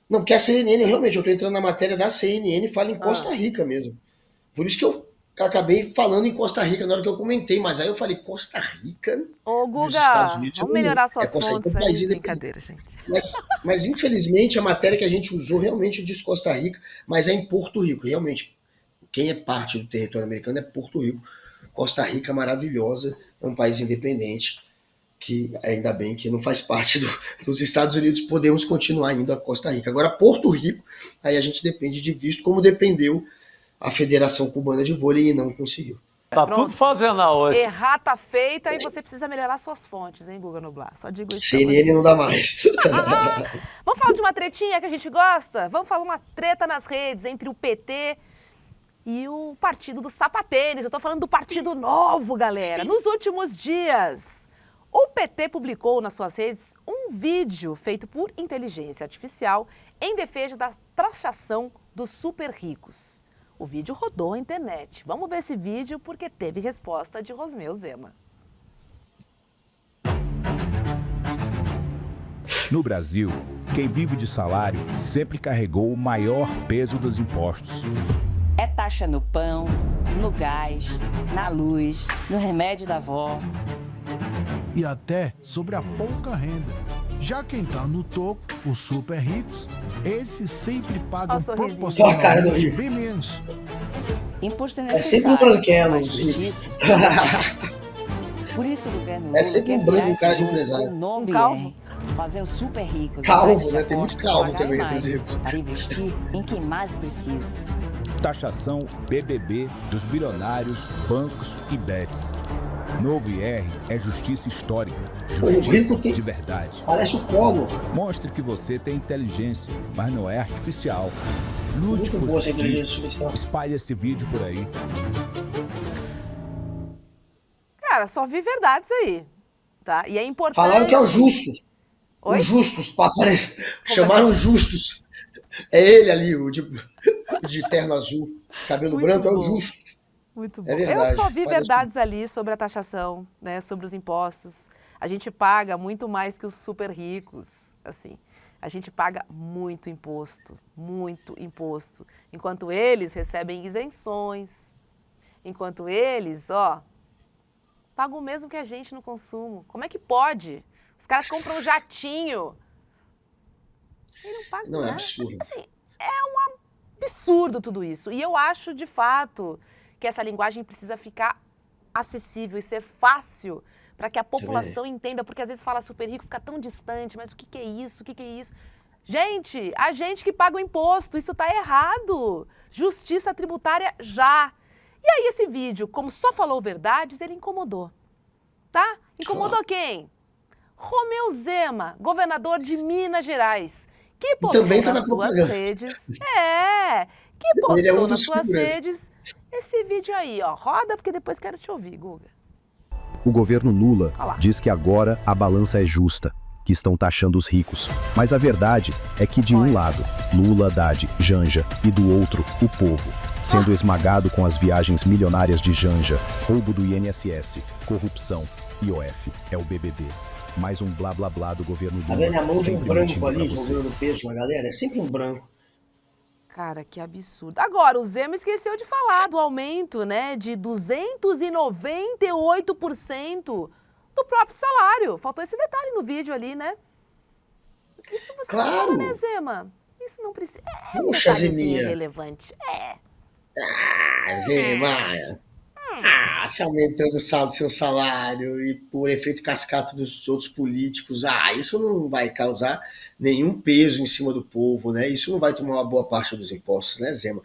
Não, porque a CNN, realmente, eu tô entrando na matéria da CNN e fala em Costa Rica mesmo. Por isso que eu acabei falando em Costa Rica na hora que eu comentei, mas aí eu falei, Costa Rica? Ô, Guga, vamos melhorar suas fontes aí, brincadeira, gente. Mas, infelizmente, a matéria que a gente usou realmente diz Costa Rica, mas é em Porto Rico, realmente. Quem é parte do território americano é Porto Rico. Costa Rica maravilhosa, é um país independente, que ainda bem que não faz parte dos Estados Unidos, podemos continuar indo a Costa Rica. Agora, Porto Rico, aí a gente depende de visto, como dependeu a Federação Cubana de Vôlei e não conseguiu. Tá tudo fazendo hoje. Errata feita e você precisa melhorar suas fontes, hein, Guga Noblar? Só digo isso. CNN não dá mais. Vamos falar de uma tretinha que a gente gosta? Vamos falar uma treta nas redes entre o PT e o partido do sapatênis. Eu tô falando do Partido Novo, galera. Nos últimos dias, o PT publicou nas suas redes um vídeo feito por inteligência artificial em defesa da taxação dos super ricos. O vídeo rodou a internet. Vamos ver esse vídeo porque teve resposta de Rosmeu Zema. No Brasil, quem vive de salário sempre carregou o maior peso dos impostos. É taxa no pão, no gás, na luz, no remédio da avó. E até sobre a pouca renda. Já quem tá no topo, os super ricos, esses sempre pagam proporcionalmente bem menos. Imposto é sempre um branquelo, justiça. Por isso o governo é sempre um branco, um cara de empresário. Um calvo. Fazer os super ricos. Calvo, né? Tem muito calvo também, para investir em quem mais precisa. Taxação BBB dos bilionários, bancos e bets. Novo IR é justiça histórica, justiça de verdade. Parece o Collor. Mostre que você tem inteligência, mas não é artificial. Lute por justiça. Espalhe esse vídeo por aí. Cara, só vi verdades aí, tá? E é importante... Falaram que é o Justus. Oi? Os Justus, chamaram Justus. É ele ali, o de terno azul, cabelo muito branco, bom. É o Justus. Muito bom. Eu só vi verdades ali sobre a taxação, né, sobre os impostos. A gente paga muito mais que os super ricos, assim. A gente paga muito imposto, enquanto eles recebem isenções, enquanto eles, pagam o mesmo que a gente no consumo. Como é que pode? Os caras compram um jatinho e não pagam nada. Não, é absurdo. Assim, é um absurdo tudo isso. E eu acho, de fato, que essa linguagem precisa ficar acessível e ser fácil para que a população entenda, porque às vezes fala super rico, fica tão distante, mas o que é isso? O que é isso? Gente, a gente que paga o imposto, isso está errado. Justiça tributária já. E aí esse vídeo, como só falou verdades, ele incomodou, tá? Incomodou quem? Romeu Zema, governador de Minas Gerais, que postou nas suas redes... que postou nas suas redes esse vídeo aí, roda, porque depois quero te ouvir, Guga. O governo Lula diz que agora a balança é justa, que estão taxando os ricos. Mas a verdade é que de um lado, Lula, Haddad, Janja, e do outro, o povo, sendo esmagado com as viagens milionárias de Janja, roubo do INSS, corrupção, IOF, é o BBB. Mais um blá blá blá do governo Lula. Tá vendo a mão de um branco ali, jogando peso na galera? É sempre um branco. Cara, que absurdo. Agora, o Zema esqueceu de falar do aumento, né, de 298% do próprio salário. Faltou esse detalhe no vídeo ali, né? Isso você não fala, né, Zema? Isso não precisa... É um detalhezinho irrelevante. Zema... se aumentando o seu salário e por efeito cascata dos outros políticos, isso não vai causar nenhum peso em cima do povo, né? Isso não vai tomar uma boa parte dos impostos, né, Zema?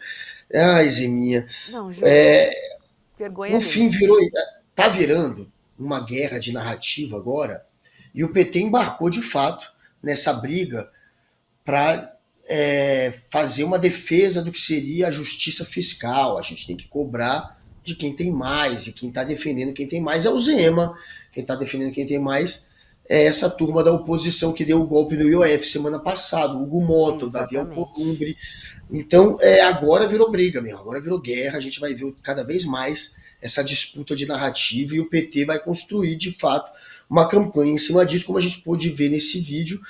Ai, Zeminha. Não, no fim, tá virando uma guerra de narrativa agora, e o PT embarcou de fato nessa briga para fazer uma defesa do que seria a justiça fiscal. A gente tem que cobrar de quem tem mais, e quem está defendendo quem tem mais é o Zema, quem está defendendo quem tem mais é essa turma da oposição que deu o golpe no IOF semana passada, o Hugo Mota, o Davi Alcolumbre. Então, agora virou briga mesmo, agora virou guerra, a gente vai ver cada vez mais essa disputa de narrativa, e o PT vai construir, de fato, uma campanha em cima disso, como a gente pôde ver nesse vídeo,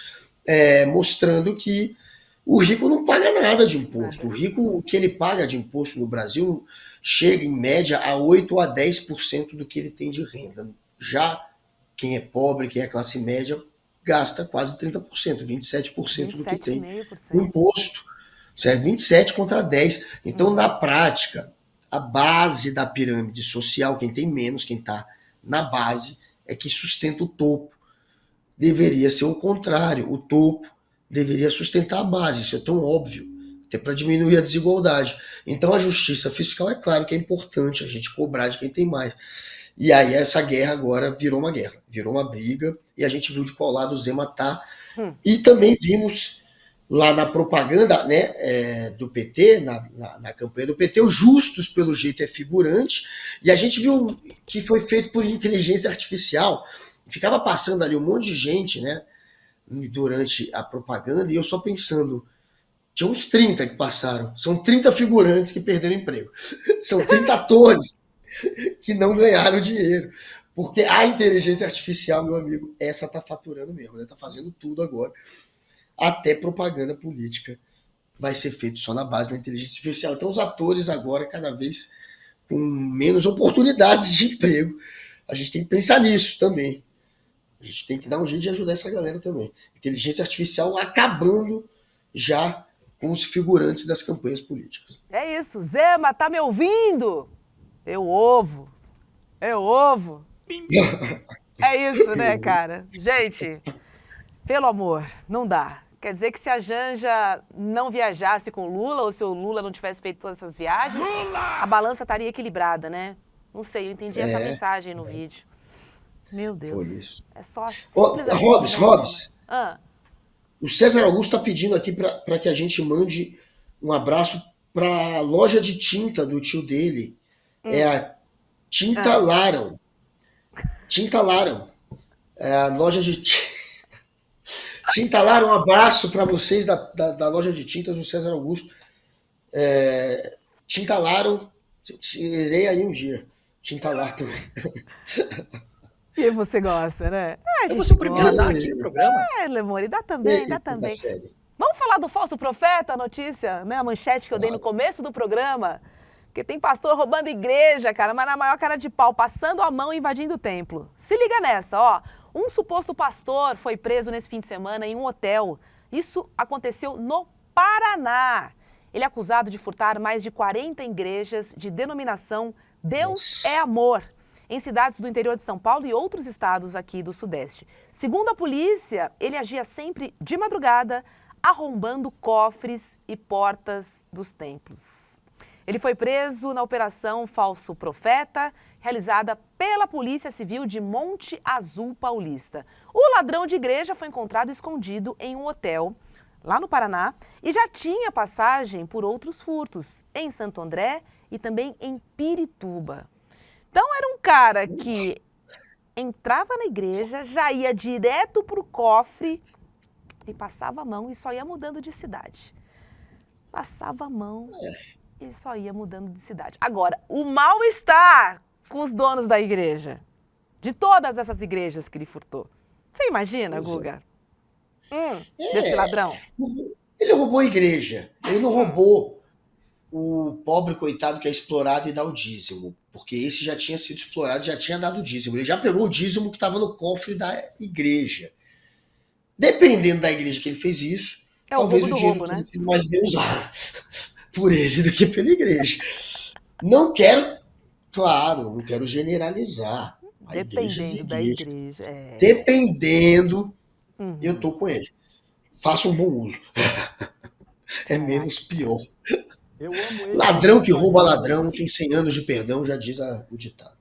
mostrando que o rico não paga nada de imposto. O rico, o que ele paga de imposto no Brasil, chega em média a 8 a 10% do que ele tem de renda. Já quem é pobre, quem é classe média, gasta quase 30%, 27% do que tem no imposto. Isso é 27 contra 10. Então, na prática, a base da pirâmide social, quem tem menos, quem está na base, é que sustenta o topo. Deveria ser o contrário. O topo deveria sustentar a base. Isso é tão óbvio. Até para diminuir a desigualdade. Então a justiça fiscal, é claro que é importante a gente cobrar de quem tem mais. E aí essa guerra agora virou uma guerra, virou uma briga, e a gente viu de qual lado o Zema tá. E também vimos lá na propaganda, né, do PT, na campanha do PT, o Justus, pelo jeito, é figurante, e a gente viu que foi feito por inteligência artificial. Ficava passando ali um monte de gente, né, durante a propaganda, e eu só pensando... Tinha uns 30 que passaram. São 30 figurantes que perderam emprego. São 30 atores que não ganharam dinheiro. Porque a inteligência artificial, meu amigo, essa tá faturando mesmo, né? Tá fazendo tudo agora. Até propaganda política vai ser feito só na base da inteligência artificial. Então os atores agora, cada vez com menos oportunidades de emprego. A gente tem que pensar nisso também. A gente tem que dar um jeito de ajudar essa galera também. Inteligência artificial acabando já com os figurantes das campanhas políticas. É isso. Zema, tá me ouvindo? Eu ovo. É isso, né, cara? Gente, pelo amor, não dá. Quer dizer que se a Janja não viajasse com o Lula, ou se o Lula não tivesse feito todas essas viagens, a balança estaria equilibrada, né? Não sei, eu entendi essa mensagem no vídeo. Meu Deus. Foi isso. É só simples assim. Robes. O César Augusto está pedindo aqui para que a gente mande um abraço para a loja de tinta do tio dele. É a Tinta Laram. Tinta Laram. É a loja de Tinta Laram, um abraço para vocês da loja de tintas do César Augusto. Tinta Laram, irei aí um dia. Tinta Laram também. E você gosta, né? Eu vou ser o primeiro a dar aqui no programa. Lemone, dá também. Vamos falar do falso profeta, a notícia, né? A manchete que eu dei no começo do programa. Porque tem pastor roubando igreja, cara, mas na maior cara de pau, passando a mão e invadindo o templo. Se liga nessa, ó. Um suposto pastor foi preso nesse fim de semana em um hotel. Isso aconteceu no Paraná. Ele é acusado de furtar mais de 40 igrejas de denominação Deus é Amor, em cidades do interior de São Paulo e outros estados aqui do Sudeste. Segundo a polícia, ele agia sempre de madrugada, arrombando cofres e portas dos templos. Ele foi preso na Operação Falso Profeta, realizada pela Polícia Civil de Monte Azul Paulista. O ladrão de igreja foi encontrado escondido em um hotel, lá no Paraná, e já tinha passagem por outros furtos, em Santo André e também em Pirituba. Então era um cara que entrava na igreja, já ia direto pro cofre e passava a mão e só ia mudando de cidade. Passava a mão e só ia mudando de cidade. Agora, o mal-estar com os donos da igreja, de todas essas igrejas que ele furtou. Você imagina, Guga? Desse ladrão? Ele roubou a igreja. Ele não roubou o pobre coitado que é explorado e dá o dízimo. Porque esse já tinha sido explorado, já tinha dado o dízimo. Ele já pegou o dízimo que estava no cofre da igreja. Dependendo da igreja que ele fez isso, talvez o dinheiro tenha sido mais bem usado por ele do que pela igreja. Não quero, claro, não quero generalizar. Dependendo da igreja. Dependendo, eu tô com ele. Faça um bom uso. É menos pior. Ladrão que rouba ladrão tem 100 anos de perdão, já diz o ditado.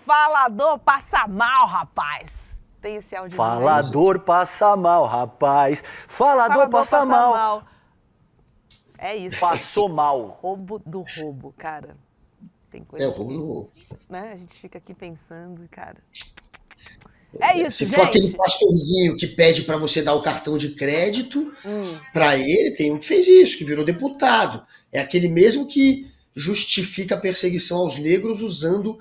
Falador passa mal, rapaz. Tem esse áudio. Falador passa mal, rapaz. Falador passa mal. É isso. Passou mal. Roubo do roubo, cara. Tem coisa o roubo do roubo. Né? A gente fica aqui pensando, cara. É isso, Se gente. for aquele pastorzinho que pede para você dar o cartão de crédito, para ele, tem um que fez isso, que virou deputado. É aquele mesmo que justifica a perseguição aos negros usando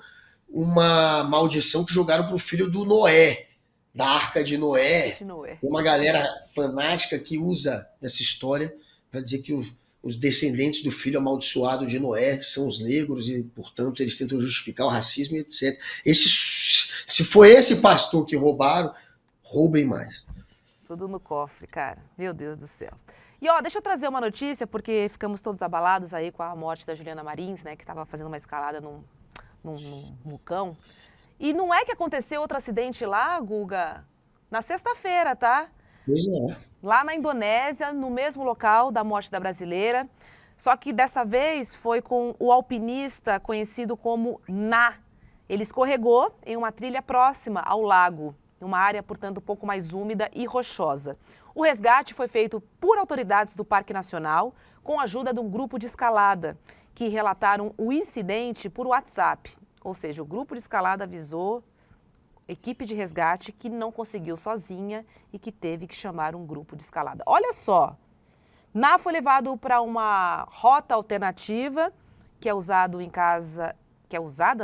uma maldição que jogaram pro filho do Noé, da Arca de Noé. Uma galera fanática que usa essa história para dizer que os descendentes do filho amaldiçoado de Noé são os negros e, portanto, eles tentam justificar o racismo e etc. Se foi esse pastor que roubaram, roubem mais. Tudo no cofre, cara. Meu Deus do céu. E, ó, deixa eu trazer uma notícia, porque ficamos todos abalados aí com a morte da Juliana Marins, né, que estava fazendo uma escalada num mucão. E não é que aconteceu outro acidente lá, Guga? Na sexta-feira, tá? Pois é. Lá na Indonésia, no mesmo local da morte da brasileira. Só que dessa vez foi com o alpinista conhecido como Na. Ele escorregou em uma trilha próxima ao lago, em uma área, portanto, um pouco mais úmida e rochosa. O resgate foi feito por autoridades do Parque Nacional, com a ajuda de um grupo de escalada, que relataram o incidente por WhatsApp. Ou seja, o grupo de escalada avisou a equipe de resgate que não conseguiu sozinha e que teve que chamar um grupo de escalada. Olha só, Na foi levado para uma rota alternativa, que é usada,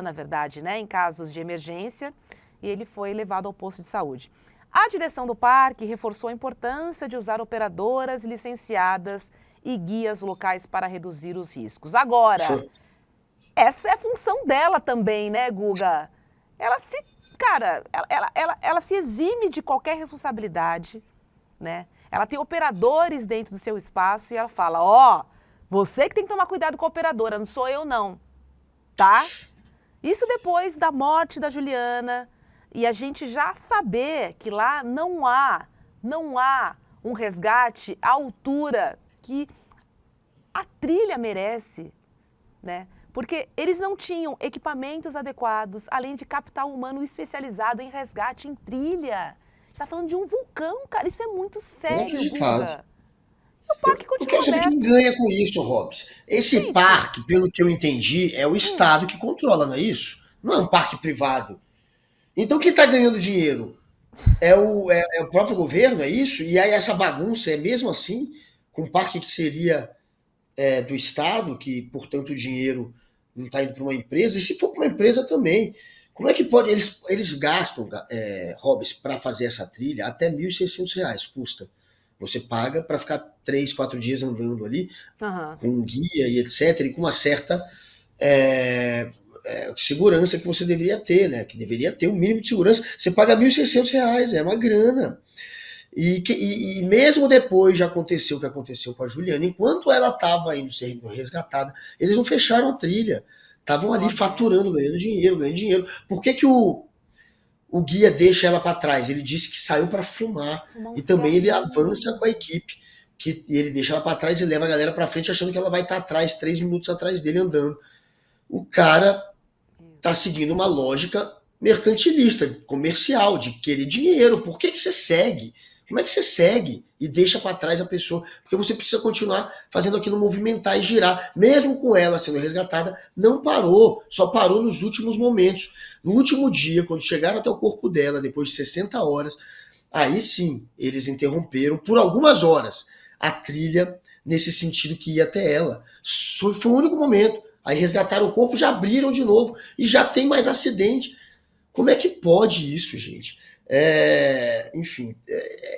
na verdade, né, em casos de emergência, e ele foi levado ao posto de saúde. A direção do parque reforçou a importância de usar operadoras licenciadas e guias locais para reduzir os riscos. Agora, essa é a função dela também, né, Guga? Ela se exime de qualquer responsabilidade, né? Ela tem operadores dentro do seu espaço e ela fala, ó, você que tem que tomar cuidado com a operadora, não sou eu não, tá? Isso depois da morte da Juliana e a gente já saber que lá não há um resgate à altura que a trilha merece, né? Porque eles não tinham equipamentos adequados, além de capital humano especializado em resgate em trilha. Você está falando de um vulcão, cara. Isso é muito sério, Guga. E o parque continua Eu quero saber quem ganha com isso, Robs. Esse parque, pelo que eu entendi, é o Estado que controla, não é isso? Não é um parque privado. Então quem está ganhando dinheiro é o próprio governo, é isso? E aí essa bagunça é mesmo assim, com um parque que seria do Estado, que, portanto, o dinheiro não está indo para uma empresa, e se for para uma empresa também. Como é que pode? Eles gastam, Robs, para fazer essa trilha, até R$ 1.600 custa. Você paga para ficar 3, 4 dias andando ali, com um guia e etc., e com uma certa segurança que você deveria ter, né? Que deveria ter um mínimo de segurança. Você paga R$ 1.600, é uma grana. E mesmo depois de acontecer o que aconteceu com a Juliana, enquanto ela estava indo ser resgatada, eles não fecharam a trilha. Estavam ali faturando, ganhando dinheiro. Por que o guia deixa ela para trás? Ele disse que saiu para fumar. E também ele avança com a equipe. Que ele deixa ela para trás e leva a galera para frente achando que ela vai estar atrás, 3 minutos atrás dele andando. O cara tá seguindo uma lógica mercantilista, comercial, de querer dinheiro. Por que você segue? Como é que você segue e deixa para trás a pessoa? Porque você precisa continuar fazendo aquilo movimentar e girar. Mesmo com ela sendo resgatada, não parou. Só parou nos últimos momentos. No último dia, quando chegaram até o corpo dela, depois de 60 horas, aí sim, eles interromperam por algumas horas a trilha nesse sentido que ia até ela. Foi o único momento. Aí resgataram o corpo, já abriram de novo e já tem mais acidente. Como é que pode isso, gente? Enfim,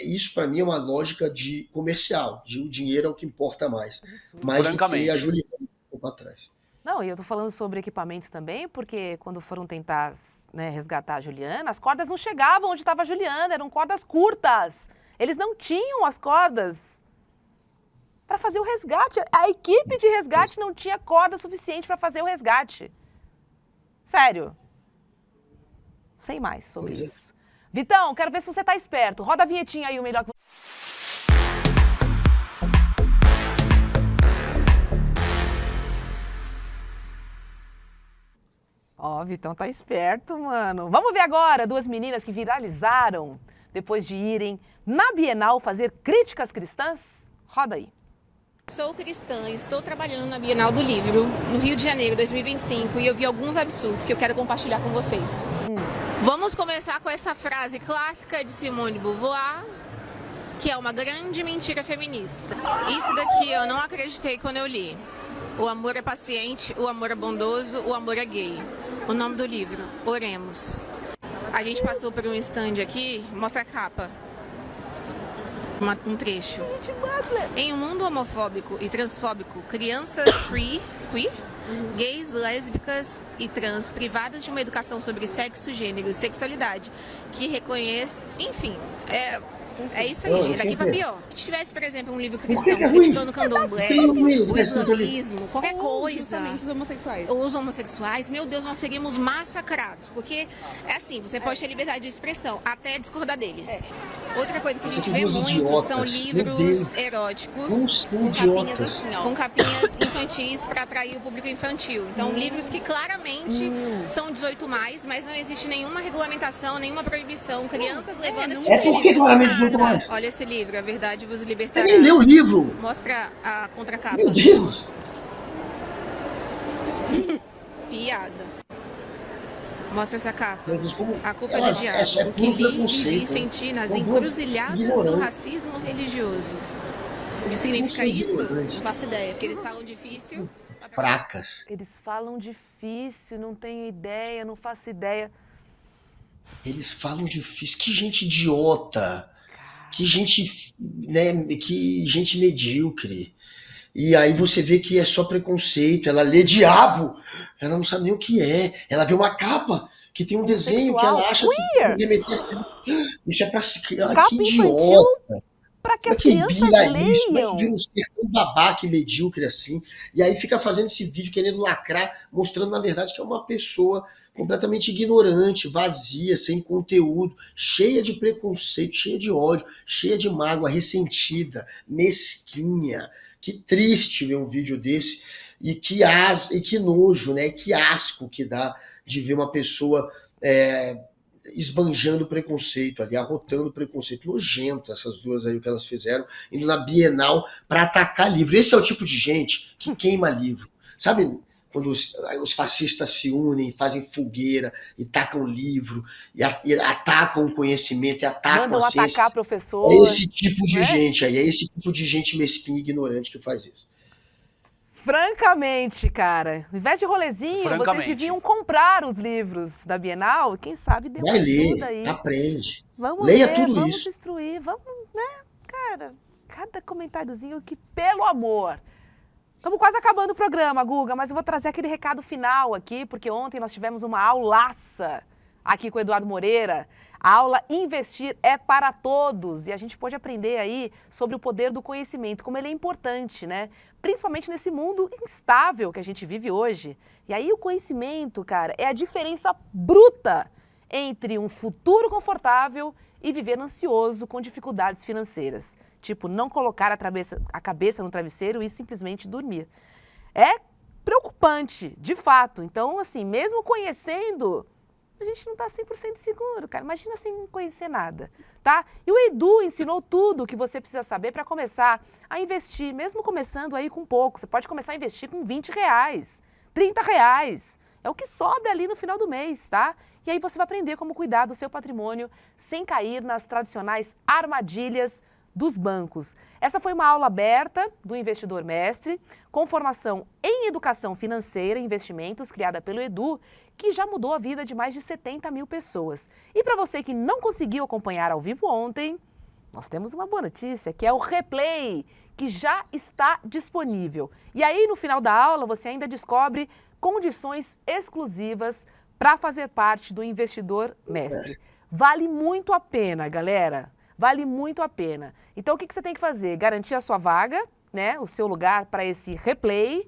isso para mim é uma lógica de comercial, de o dinheiro é o que importa mais. Mais do que a Juliana ficou para trás. Não, e eu tô falando sobre equipamentos também, porque quando foram tentar, né, resgatar a Juliana, as cordas não chegavam onde estava a Juliana, eram cordas curtas. Eles não tinham as cordas para fazer o resgate. A equipe de resgate não tinha corda suficiente para fazer o resgate. Sério. Sem mais sobre isso. Vitão, quero ver se você tá esperto. Roda a vinhetinha aí, o melhor que... Ó, Vitão tá esperto, mano. Vamos ver agora duas meninas que viralizaram depois de irem na Bienal fazer críticas cristãs. Roda aí. Sou cristã e estou trabalhando na Bienal do Livro, no Rio de Janeiro, 2025, e eu vi alguns absurdos que eu quero compartilhar com vocês. Vamos começar com essa frase clássica de Simone de Beauvoir, que é uma grande mentira feminista. Isso daqui eu não acreditei quando eu li. O amor é paciente, o amor é bondoso, o amor é gay. O nome do livro, Oremos. A gente passou por um stand aqui, mostra a capa. Um trecho. Em um mundo homofóbico e transfóbico, crianças queer, gays, lésbicas e trans privadas de uma educação sobre sexo, gênero e sexualidade que reconhece, enfim, é isso aí, gente, daqui pra pior. Se tivesse, por exemplo, um livro cristão criticando o candomblé, o islamismo, qualquer coisa, os homossexuais, meu Deus, nós seríamos massacrados, porque é assim, você pode ter liberdade de expressão, até discordar deles. Outra coisa que a gente vê muito são livros eróticos com capinhas infantis para atrair o público infantil. Então, livros que claramente são 18+, mas não existe nenhuma regulamentação, nenhuma proibição. Crianças levando esse tipo de livro. Olha esse livro, A Verdade Vos Libertará. Você nem leu o livro? Mostra a contracapa. Meu Deus! Piada. Mostra essa capa. A culpa é do Elas- diabo. é O que li e preconceito, vi sentir nas né? encruzilhadas do Ignorante. racismo religioso. O que significa Não sou isso? ignorante. Não faço ideia, porque eles falam difícil. Fracas. Eles falam difícil, não tenho ideia, não faço ideia. Eles falam difícil. Que gente idiota. Que gente, né, que gente medíocre. E aí você vê que é só preconceito. Ela lê diabo. Ela não sabe nem o que é. Ela vê uma capa que tem um desenho que ela acha Queer. que remeter isso é pra... Capa que infantil idiota. para que as Pra que crianças vira isso? Como é leiam. que vira um ser tão babaca e medíocre assim? E aí fica fazendo esse vídeo querendo lacrar, mostrando na verdade que é uma pessoa completamente ignorante, vazia, sem conteúdo, cheia de preconceito, cheia de ódio, cheia de mágoa, ressentida, mesquinha. Que triste ver um vídeo desse e que nojo, né? Que asco que dá de ver uma pessoa esbanjando preconceito ali, arrotando preconceito. Nojento essas duas aí, o que elas fizeram, indo na Bienal para atacar livro. Esse é o tipo de gente que queima livro. Sabe quando os fascistas se unem, fazem fogueira e tacam livro, e atacam o conhecimento, e atacam Mandam a ciência. atacar professor. É esse tipo de né? gente aí, é esse tipo de gente mesquinha e ignorante que faz isso. Francamente, cara, ao invés de rolezinho, vocês Francamente. deviam comprar os livros da Bienal. Quem sabe dê uma Vai ler, ajuda aí. aprende. Vamos Leia ler, tudo vamos isso. instruir, vamos, né? Cara, cada comentáriozinho que, pelo amor. Estamos quase acabando o programa, Guga, mas eu vou trazer aquele recado final aqui, porque ontem nós tivemos uma aulaça aqui com o Eduardo Moreira. A aula Investir é para Todos. E a gente pode aprender aí sobre o poder do conhecimento, como ele é importante, né? Principalmente nesse mundo instável que a gente vive hoje. E aí o conhecimento, cara, é a diferença bruta entre um futuro confortável e viver ansioso com dificuldades financeiras. Tipo, não colocar a cabeça no travesseiro e simplesmente dormir. É preocupante, de fato. Então, assim, mesmo conhecendo, a gente não está 100% seguro, cara. Imagina sem conhecer nada, tá? E o Edu ensinou tudo o que você precisa saber para começar a investir, mesmo começando aí com pouco. Você pode começar a investir com R$20, R$30. É o que sobra ali no final do mês, tá? E aí você vai aprender como cuidar do seu patrimônio sem cair nas tradicionais armadilhas dos bancos. Essa foi uma aula aberta do Investidor Mestre, com formação em educação financeira e investimentos, criada pelo Edu, que já mudou a vida de mais de 70 mil pessoas. E para você que não conseguiu acompanhar ao vivo ontem, nós temos uma boa notícia, que é o replay, que já está disponível. E aí, no final da aula, você ainda descobre condições exclusivas para fazer parte do Investidor Mestre. Vale muito a pena, galera. Vale muito a pena. Então, o que você tem que fazer? Garantir a sua vaga, né? O seu lugar para esse replay.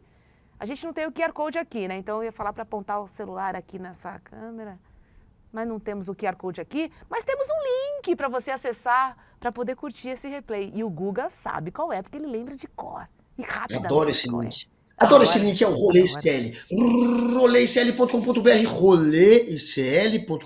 A gente não tem o QR Code aqui, né? Então, eu ia falar para apontar o celular aqui nessa câmera. Mas não temos o QR Code aqui. Mas temos um link para você acessar para poder curtir esse replay. E o Guga sabe qual é, porque ele lembra de cor. E rapidamente. Adoro esse link. Adoro esse link, é o Rolê ICL. roleicl.com.br, roleicl.com.br.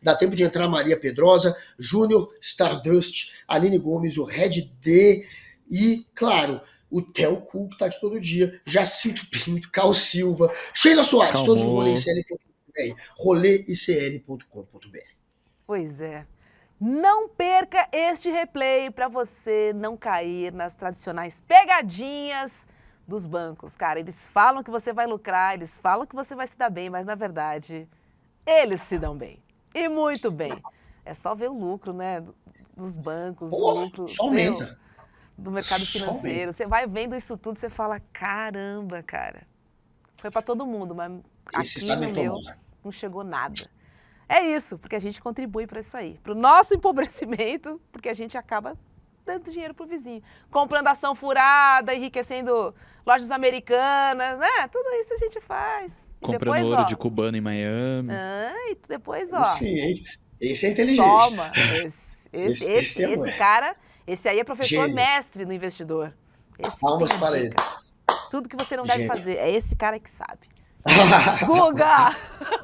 Dá tempo de entrar Maria Pedrosa, Júnior, Stardust, Aline Gomes, o Red D e, claro, o Theo Cool, que tá aqui todo dia, Jacinto Pinto, Cal Silva, Sheila Soares, todos no roleicl.com.br, roleicl.com.br. Pois é. Não perca este replay para você não cair nas tradicionais pegadinhas dos bancos. Cara, eles falam que você vai lucrar, eles falam que você vai se dar bem, mas na verdade, eles se dão bem. E muito bem. É só ver o lucro, né, dos bancos, o lucro do mercado financeiro. Você vai vendo isso tudo, você fala, caramba, cara. Foi para todo mundo, mas aqui no meu não chegou nada. É isso, porque a gente contribui para isso aí. Para o nosso empobrecimento, porque a gente acaba dando dinheiro pro vizinho. Comprando ação furada, enriquecendo lojas americanas, né? Tudo isso a gente faz. Comprando depois, ouro de cubano em Miami. E depois, ó. Esse é inteligente. Toma. Esse cara, esse aí é professor mestre no investidor. Palmas para ele. Tudo que você não deve fazer. É esse cara que sabe. Guga!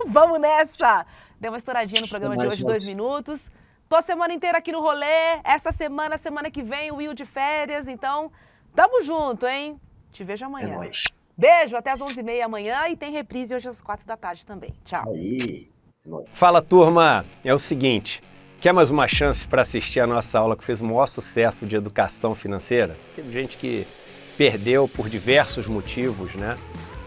Vamos nessa! Deu uma estouradinha no programa de hoje, 2 minutos. Tô a semana inteira aqui no rolê. Essa semana que vem, o Will de férias. Então, tamo junto, hein? Te vejo amanhã. É nóis. Beijo, até às 11h30 amanhã. E tem reprise hoje às 4h também. Tchau. Aí. Fala, turma. É o seguinte. Quer mais uma chance para assistir a nossa aula que fez o maior sucesso de educação financeira? Teve gente que perdeu por diversos motivos, né?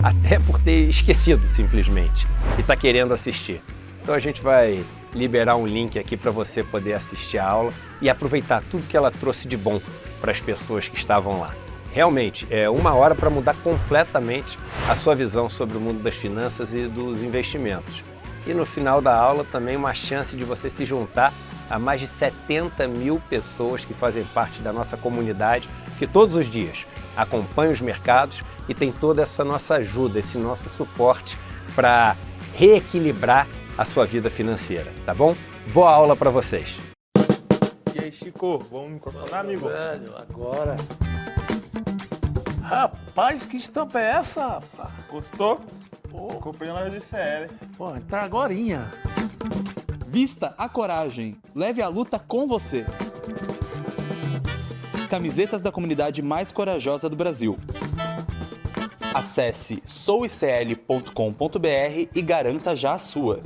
Até por ter esquecido, simplesmente. E tá querendo assistir. Então a gente vai liberar um link aqui para você poder assistir a aula e aproveitar tudo que ela trouxe de bom para as pessoas que estavam lá. Realmente, é 1 hora para mudar completamente a sua visão sobre o mundo das finanças e dos investimentos. E no final da aula também uma chance de você se juntar a mais de 70 mil pessoas que fazem parte da nossa comunidade, que todos os dias acompanham os mercados e tem toda essa nossa ajuda, esse nosso suporte para reequilibrar a sua vida financeira, tá bom? Boa aula para vocês. E aí, Chico, vamos microfonar, amigo? Velho, agora. Rapaz, que estampa é essa, rapaz? Gostou? Comprei na loja de CL. Pô, entrar agorinha. Vista a coragem. Leve a luta com você. Camisetas da comunidade mais corajosa do Brasil. Acesse souicl.com.br e garanta já a sua.